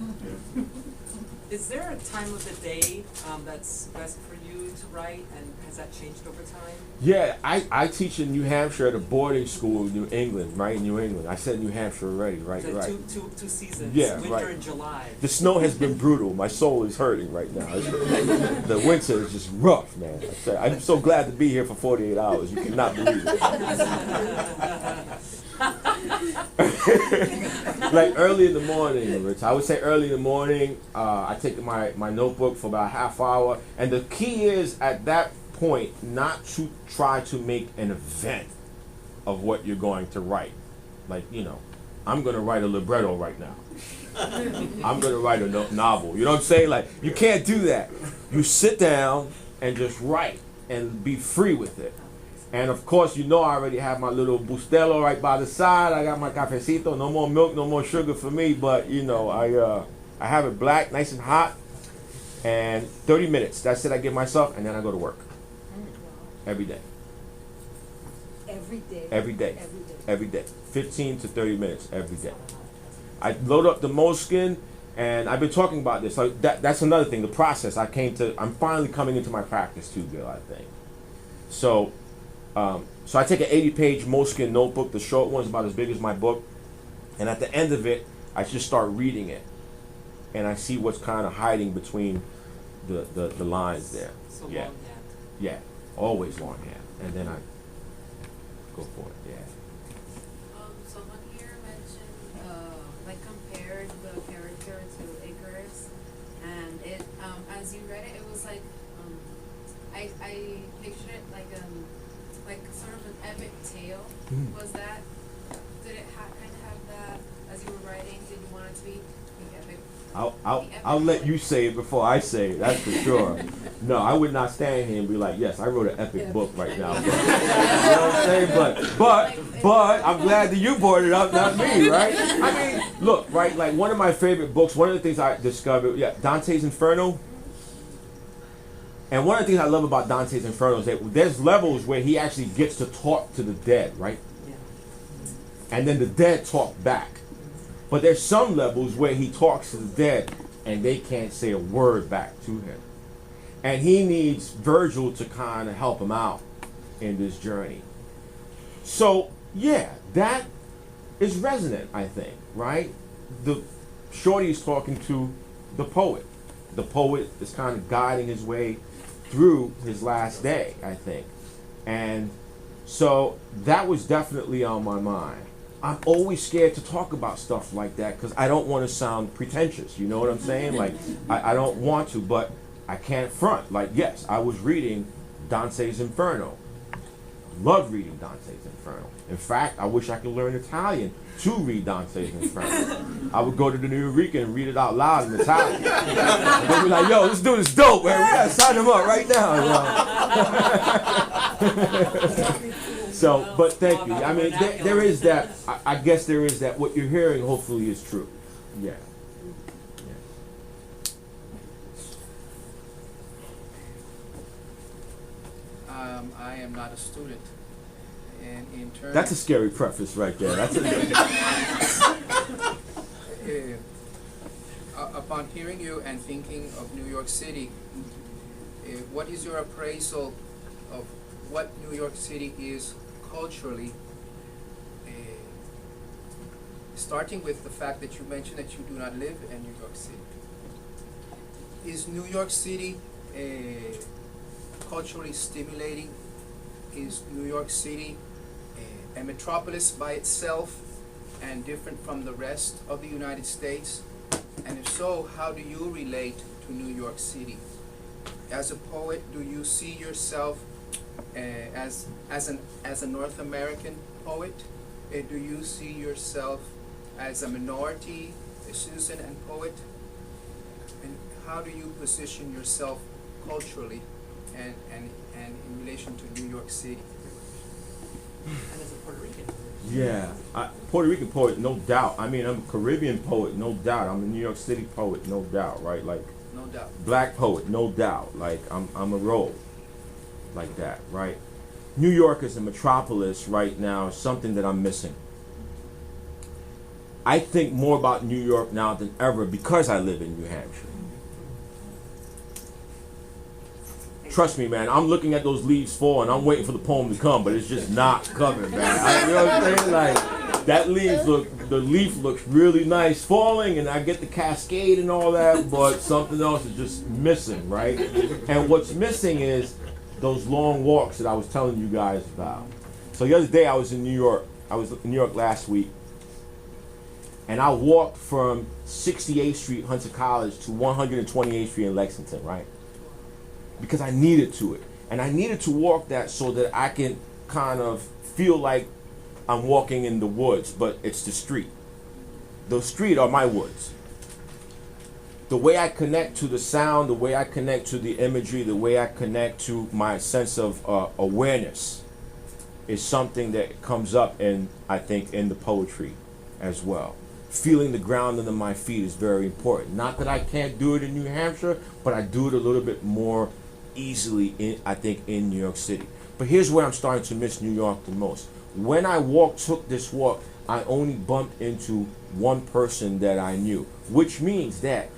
Is there a time of the day that's best for you to write, and has that changed over time? Yeah, I teach in New Hampshire at a boarding school in New England, right? In New England. I said New Hampshire already, right? So Right. Two seasons, Yeah, winter right. and July. The snow has been brutal. My soul is hurting right now. The winter is just rough, man. I'm so glad to be here for 48 hours. You cannot believe it. like early in the morning, Rich. I would say early in the morning. I take my notebook for about a half hour, and the key is at that point not to try to make an event of what you're going to write. Like, you know, I'm going to write a libretto right now. I'm going to write a novel. You know what I'm saying? Like, you can't do that. You sit down and just write and be free with it. And of course, you know, I already have my little bustelo right by the side. I got my cafecito. No more milk, no more sugar for me. But you know, I have it black, nice and hot, and 30 minutes. That's it. I give myself, and then I go to work. Every day. Every day. Every day. Every day. Every day. 15 to 30 minutes every day. I load up the Moleskine, and I've been talking about this. So that's another thing. The process. I'm finally coming into my practice too, Bill. I think. So I take an 80-page Moleskine notebook. The short one's about as big as my book, and at the end of it, I just start reading it, and I see what's kind of hiding between the lines there. So Yeah. longhand. Yeah, always longhand, and then I go for it. Yeah. Someone here mentioned, like compared the character to Icarus, and it, as you read it, it was like, I pictured it like sort of an epic tale. Was that, did it kind of have that, as you were writing, did you want it to be epic? I'll let you say it before I say it. That's for sure. No, I would not stand here and be like, yes, I wrote an epic book right now. You know what I'm saying? But I'm glad that you brought it up, not me, right? I mean, look, right? Like one of my favorite books. One of the things I discovered, Dante's Inferno. And one of the things I love about Dante's Inferno is that there's levels where he actually gets to talk to the dead, right? And then the dead talk back. But there's some levels where he talks to the dead and they can't say a word back to him. And he needs Virgil to kind of help him out in this journey. So, yeah, that is resonant, I think, right? The shorty is talking to the poet. The poet is kind of guiding his way through his last day, I think. And so that was definitely on my mind. I'm always scared to talk about stuff like that because I don't want to sound pretentious. You know what I'm saying? Like, I don't want to, but I can't front. Like, yes, I was reading Dante's Inferno. Love reading Dante's Inferno. In fact, I wish I could learn Italian to read Dante's Inferno. I would go to the New Rico and read it out loud in Italian. And they'd be like, yo, this dude is dope, man. We gotta sign him up right now. You know? So, but thank you. I mean, there is that, I guess there is that, what you're hearing hopefully is true. Yeah. I am not a student. And in terms, That's a scary preface right there. That's upon hearing you and thinking of New York City, what is your appraisal of what New York City is culturally, starting with the fact that you mentioned that you do not live in New York City? Is New York City culturally stimulating? Is New York City a metropolis by itself and different from the rest of the United States? And if so, how do you relate to New York City? As a poet, do you see yourself as a North American poet? Do you see yourself as a minority, a citizen and poet? And how do you position yourself culturally and in relation to New York City? And as a Puerto Rican. Yeah, Puerto Rican poet, no doubt. I mean, I'm a Caribbean poet, no doubt. I'm a New York City poet, no doubt, right? Like, no doubt. Black poet, no doubt. Like, I'm a role like that, right? New York as a metropolis right now is something that I'm missing. I think more about New York now than ever because I live in New Hampshire. Trust me, man, I'm looking at those leaves fall and I'm waiting for the poem to come, but it's just not coming, man. You know what I'm saying? Like, the leaf looks really nice falling and I get the cascade and all that, but something else is just missing, right? And what's missing is those long walks that I was telling you guys about. So the other day I was in New York I was in New York last week, and I walked from 68th Street, Hunter College, to 128th Street in Lexington, right? Because I needed to it. And I needed to walk that so that I can kind of feel like I'm walking in the woods, but it's the street. The street are my woods. The way I connect to the sound, the way I connect to the imagery, the way I connect to my sense of awareness is something that comes up in, I think, in the poetry as well. Feeling the ground under my feet is very important. Not that I can't do it in New Hampshire, but I do it a little bit more easily I think in New York City. But here's where I'm starting to miss New York the most. When I took this walk, I only bumped into one person that I knew, which means that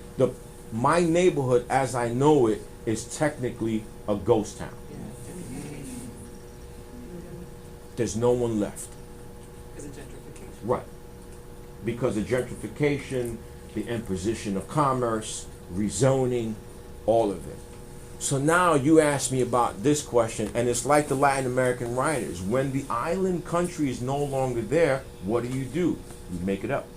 my neighborhood as I know it is technically a ghost town. There's no one left. Is it gentrification? Right. Because of gentrification, the imposition of commerce, rezoning, all of it. So now you ask me about this question, and it's like the Latin American writers. When the island country is no longer there, what do? You make it up.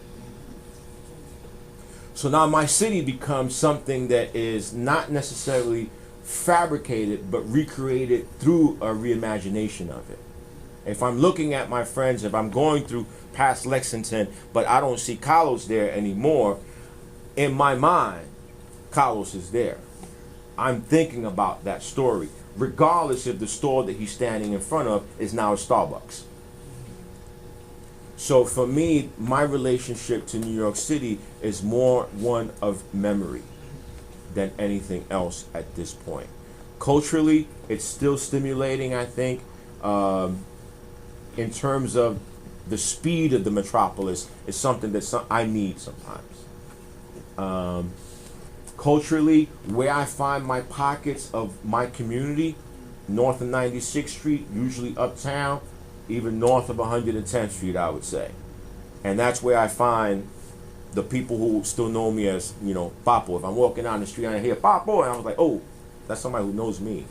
So now my city becomes something that is not necessarily fabricated, but recreated through a reimagination of it. If I'm looking at my friends, if I'm going through past Lexington, but I don't see Carlos there anymore, in my mind, Carlos is there. I'm thinking about that story, regardless if the store that he's standing in front of is now a Starbucks. So for me, my relationship to New York City is more one of memory than anything else at this point. Culturally, it's still stimulating, I think. In terms of the speed of the metropolis is something that I need sometimes. Culturally, where I find my pockets of my community, north of 96th Street, usually uptown, even north of 110th Street, I would say. And that's where I find the people who still know me as, Papo. If I'm walking down the street and I hear Papo, and I was like, oh, that's somebody who knows me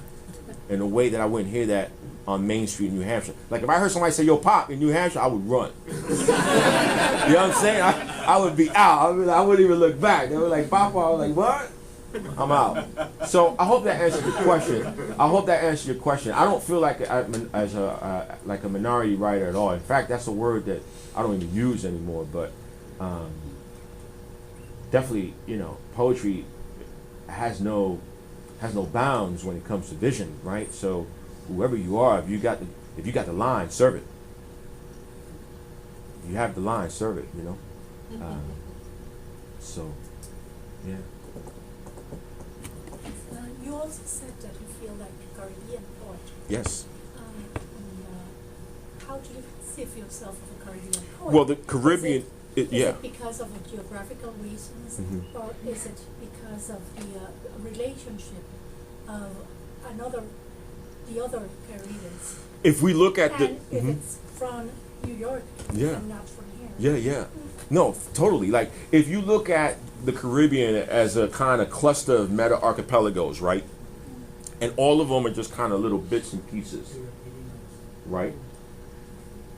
in a way that I wouldn't hear that on Main Street in New Hampshire. Like if I heard somebody say, yo, Pop, in New Hampshire, I would run. You know what I'm saying? I would be out. I wouldn't even look back. They were like, Papa, I was like, what? I'm out. So I hope that answered your question. I don't feel like I'm as a minority writer at all. In fact, that's a word that I don't even use anymore. But definitely, poetry has no bounds when it comes to vision, right? So whoever you are, if you got the line, serve it. If you have the line, serve it. So, yeah. You also said that you feel like a Caribbean poet. Yes. How do you perceive yourself as a Caribbean poet? Well, the Caribbean, is it because of geographical reasons, Mm-hmm. or is it because of the relationship of the other Caribbeans? If we look at and if it's from New York and not from here. Yeah. No, totally. Like, if you look at the Caribbean as a kind of cluster of meta archipelagos, right? And all of them are just kind of little bits and pieces, right?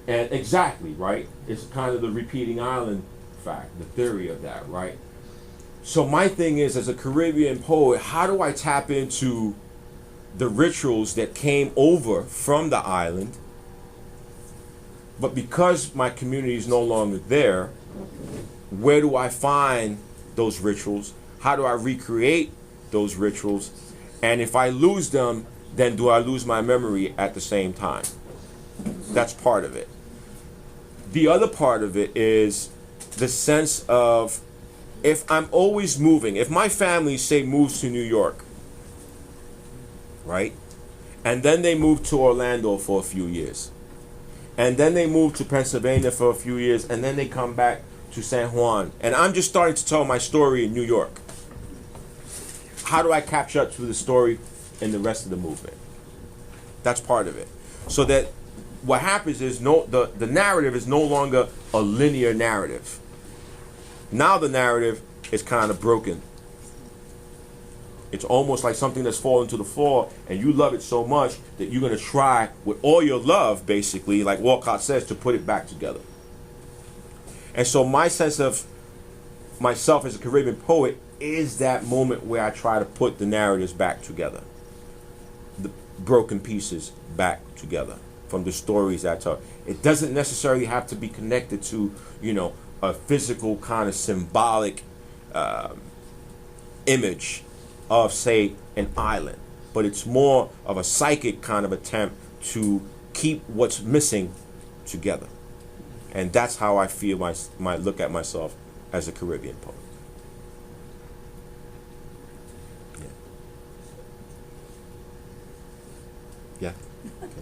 And exactly, right? It's kind of the repeating island fact, the theory of that, right? So my thing is, as a Caribbean poet, how do I tap into the rituals that came over from the island, but because my community is no longer there, where do I find those rituals? How do I recreate those rituals? And if I lose them, then do I lose my memory at the same time? That's part of it. The other part of it is the sense of, if I'm always moving, if my family, say, moves to New York, right? And then they move to Orlando for a few years. And then they move to Pennsylvania for a few years, and then they come back to San Juan. And I'm just starting to tell my story in New York. How do I capture up to the story in the rest of the movement? That's part of it. So that what happens is the narrative is no longer a linear narrative. Now the narrative is kind of broken. It's almost like something that's fallen to the floor, and you love it so much that you're going to try with all your love, basically, like Walcott says, to put it back together. And so my sense of myself as a Caribbean poet is that moment where I try to put the narratives back together, the broken pieces back together from the stories I tell. It doesn't necessarily have to be connected to, you know, a physical kind of symbolic image of, say, an island, but it's more of a psychic kind of attempt to keep what's missing together. And that's how I feel my look at myself as a Caribbean poet. Yeah. Okay.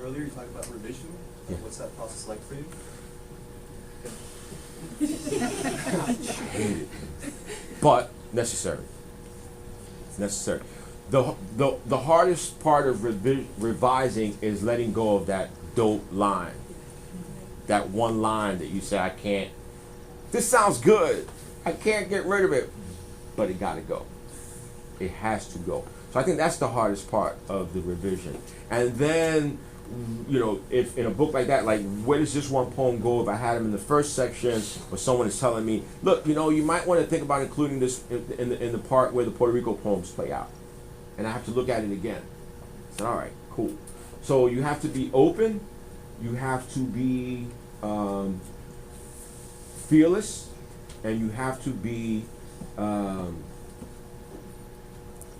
Earlier you talked about revision. Yeah. What's that process like for you? But necessary. Necessary. The hardest part of revising is letting go of that dope line. That one line that you say, I can't, this sounds good, I can't get rid of it, but it gotta go. It has to go. So I think that's the hardest part of the revision. And then, you know, if in a book like that, like where does this one poem go? If I had them in the first section, or someone is telling me, look, you know, you might want to think about including this in the part where the Puerto Rico poems play out, and I have to look at it again. I said, all right, cool. So you have to be open, you have to be fearless, and you have to be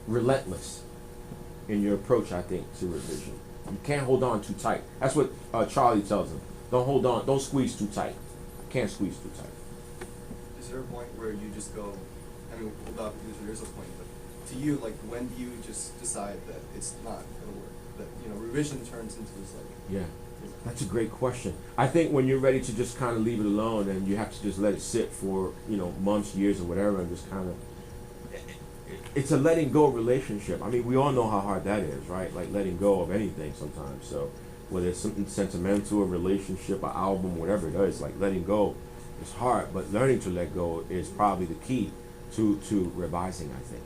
relentless in your approach, I think, to revision. You can't hold on too tight. That's what Charlie tells him. Don't hold on, don't squeeze too tight. Can't squeeze too tight. Is there a point where you just go, I mean, without, there's a point, but to you, like, when do you just decide that it's not gonna work? That, you know, revision turns into this, like... Yeah, that's a great question. I think when you're ready to just kind of leave it alone and you have to just let it sit for, you know, months, years, or whatever, and just kind of... It's a letting go relationship. I mean, we all know how hard that is, right? Like letting go of anything sometimes. So whether it's something sentimental, a relationship, an album, whatever it is, like letting go is hard, but learning to let go is probably the key to revising, I think.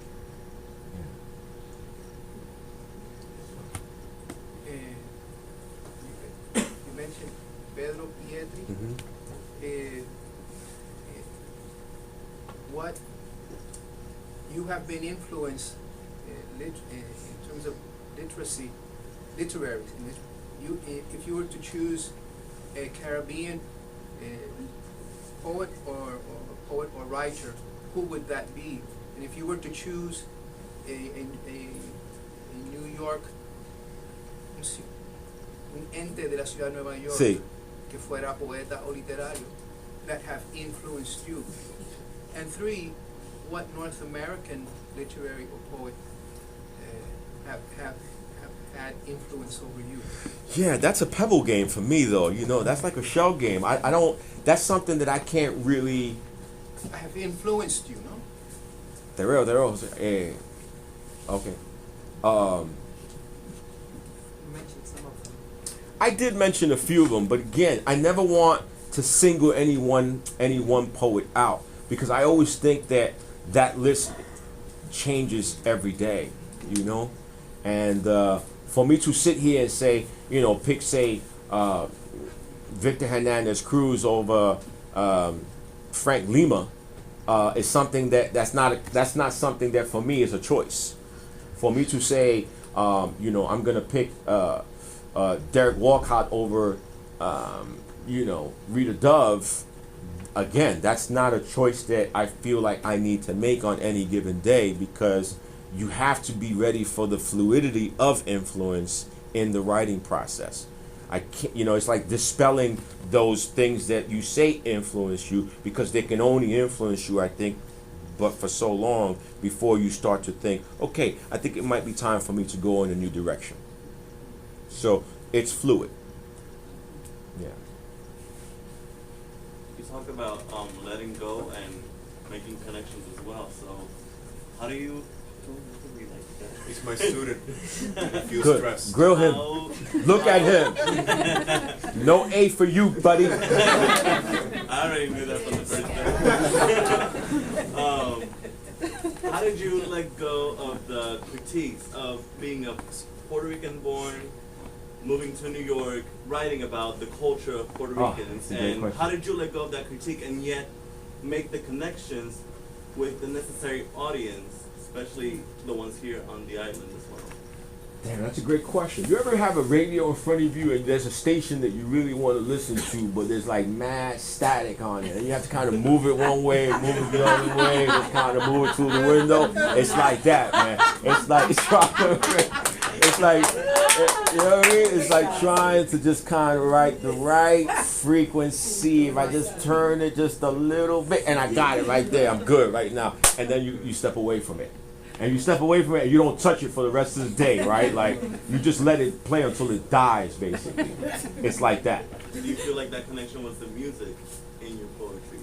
You mentioned Pedro Pietri. What you have been influenced in terms of literary. If you were to choose a Caribbean poet or writer, who would that be? And if you were to choose a New York, un ente de la ciudad de Nueva York, Sí. que fuera poeta o literario, that have influenced you. And three, what North American literary or poet have had influence over you? Yeah, that's a pebble game for me, though. You know, that's like a shell game. I don't. That's something that I can't really. Have influenced you, no? They're real. Okay. You mentioned some of them. I did mention a few of them, but again, I never want to single any one poet out, because I always think that list changes every day, you know? And for me to sit here and say, you know, pick, say, Victor Hernandez Cruz over Frank Lima is something that's not something that for me is a choice. For me to say, you know, I'm gonna pick Derek Walcott over, you know, Rita Dove. Again, that's not a choice that I feel like I need to make on any given day, because you have to be ready for the fluidity of influence in the writing process. I can't, you know, it's like dispelling those things that you say influence you, because they can only influence you, I think, but for so long before you start to think, okay, I think it might be time for me to go in a new direction. So it's fluid. Yeah. You talk about letting go and making connections as well. So how do you? He's my student. I feel Good. stressed. Grill him. Look at him. No A for you, buddy. I already knew that from the first day. how did you let go of the critiques of being a Puerto Rican born, moving to New York, writing about the culture of Puerto Ricans, that's a great and question. how did you let go of that critique and yet make the connections with the necessary audience, especially the ones here on the island as well? Damn, that's a great question. You ever have a radio in front of you and there's a station that you really want to listen to, but there's like mad static on it, and you have to kind of move it one way, move it the other way, just kind of move it through the window? It's like that, man. It's like it's like, you know what I mean? It's like trying to just kind of write the right frequency. If I just turn it just a little bit, and I got it right there, I'm good right now. And then you step away from it. And you step away from it and you don't touch it for the rest of the day, right? Like, you just let it play until it dies, basically. It's like that. Do you feel like that connection was the music in your poetry?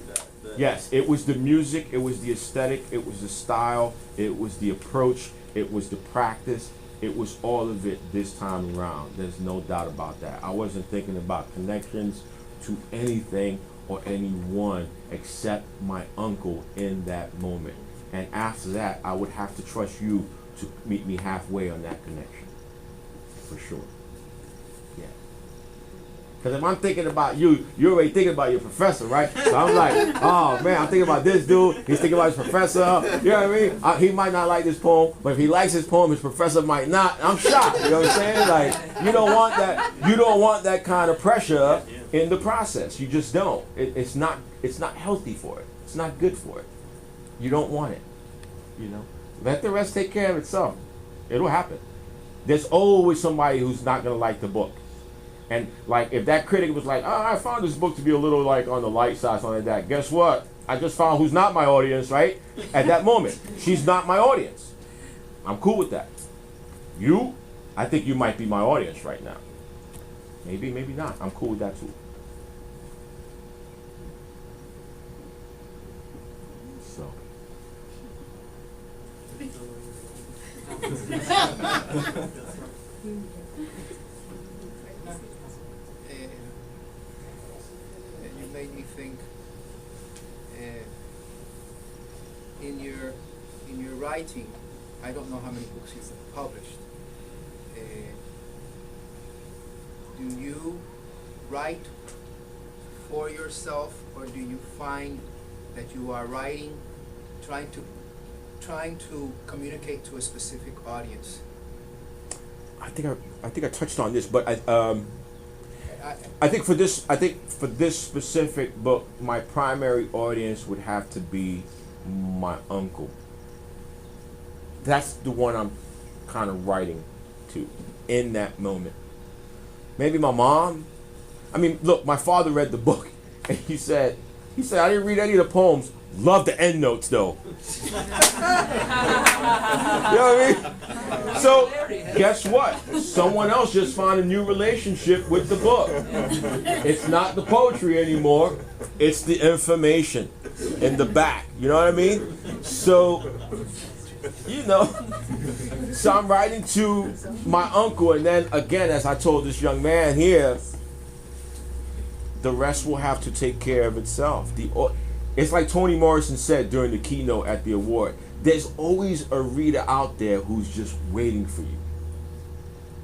Yes, it was the music, it was the aesthetic, it was the style, it was the approach, it was the practice, it was all of it this time around. There's no doubt about that. I wasn't thinking about connections to anything or anyone except my uncle in that moment. And after that, I would have to trust you to meet me halfway on that connection. For sure. Yeah. Because if I'm thinking about you, you're already thinking about your professor, right? So I'm like, oh man, I'm thinking about this dude. He's thinking about his professor. You know what I mean? He might not like this poem, but if he likes his poem, his professor might not. I'm shocked. You know what I'm saying? Like, you don't want that. You don't want that kind of pressure in the process. You just don't. It's not healthy for it. It's not good for it. You don't want it, you know. Let the rest take care of itself. It'll happen. There's always somebody who's not gonna like the book. And like, if that critic was like, oh, I found this book to be a little like on the light side, something like that. Guess what? I just found who's not my audience, right? At that moment, she's not my audience. I'm cool with that. You, I think you might be my audience right now. Maybe, maybe not. I'm cool with that too. So. You made me think. In your writing, I don't know how many books you've published. Do you write for yourself, or do you find that you are writing, trying to communicate to a specific audience? I think I touched on this, but I think for this specific book, my primary audience would have to be my uncle. That's the one I'm kind of writing to in that moment. Maybe my mom. I mean, look, my father read the book and he said, I didn't read any of the poems. Love the end notes though. You know what I mean? So guess what? Someone else just found a new relationship with the book. It's not the poetry anymore. It's the information in the back. You know what I mean? So, you know, so I'm writing to my uncle, and then again, as I told this young man here, the rest will have to take care of itself. It's like Toni Morrison said during the keynote at the award. There's always a reader out there who's just waiting for you.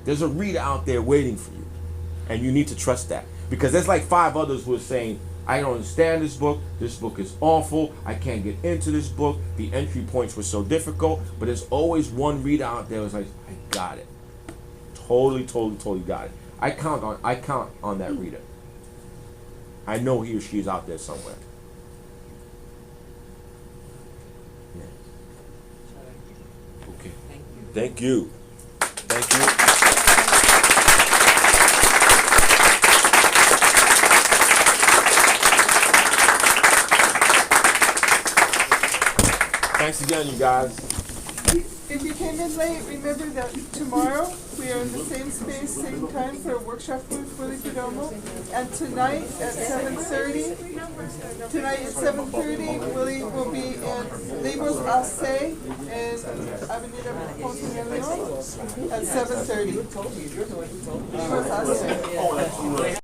There's a reader out there waiting for you. And you need to trust that. Because there's like 5 others who are saying, I don't understand this book is awful, I can't get into this book, the entry points were so difficult, but there's always one reader out there who's like, I got it. Totally got it. I count on that reader. I know he or she is out there somewhere. Okay. Thank you. Thank you. Thanks again, you guys. If you came in late, remember that tomorrow we are in the same space, same time for a workshop with Willie Perdomo. And tonight at 7:30, Willie will be in Libros AC in Avenida Ponce de Leon at 7:30. Libros AC.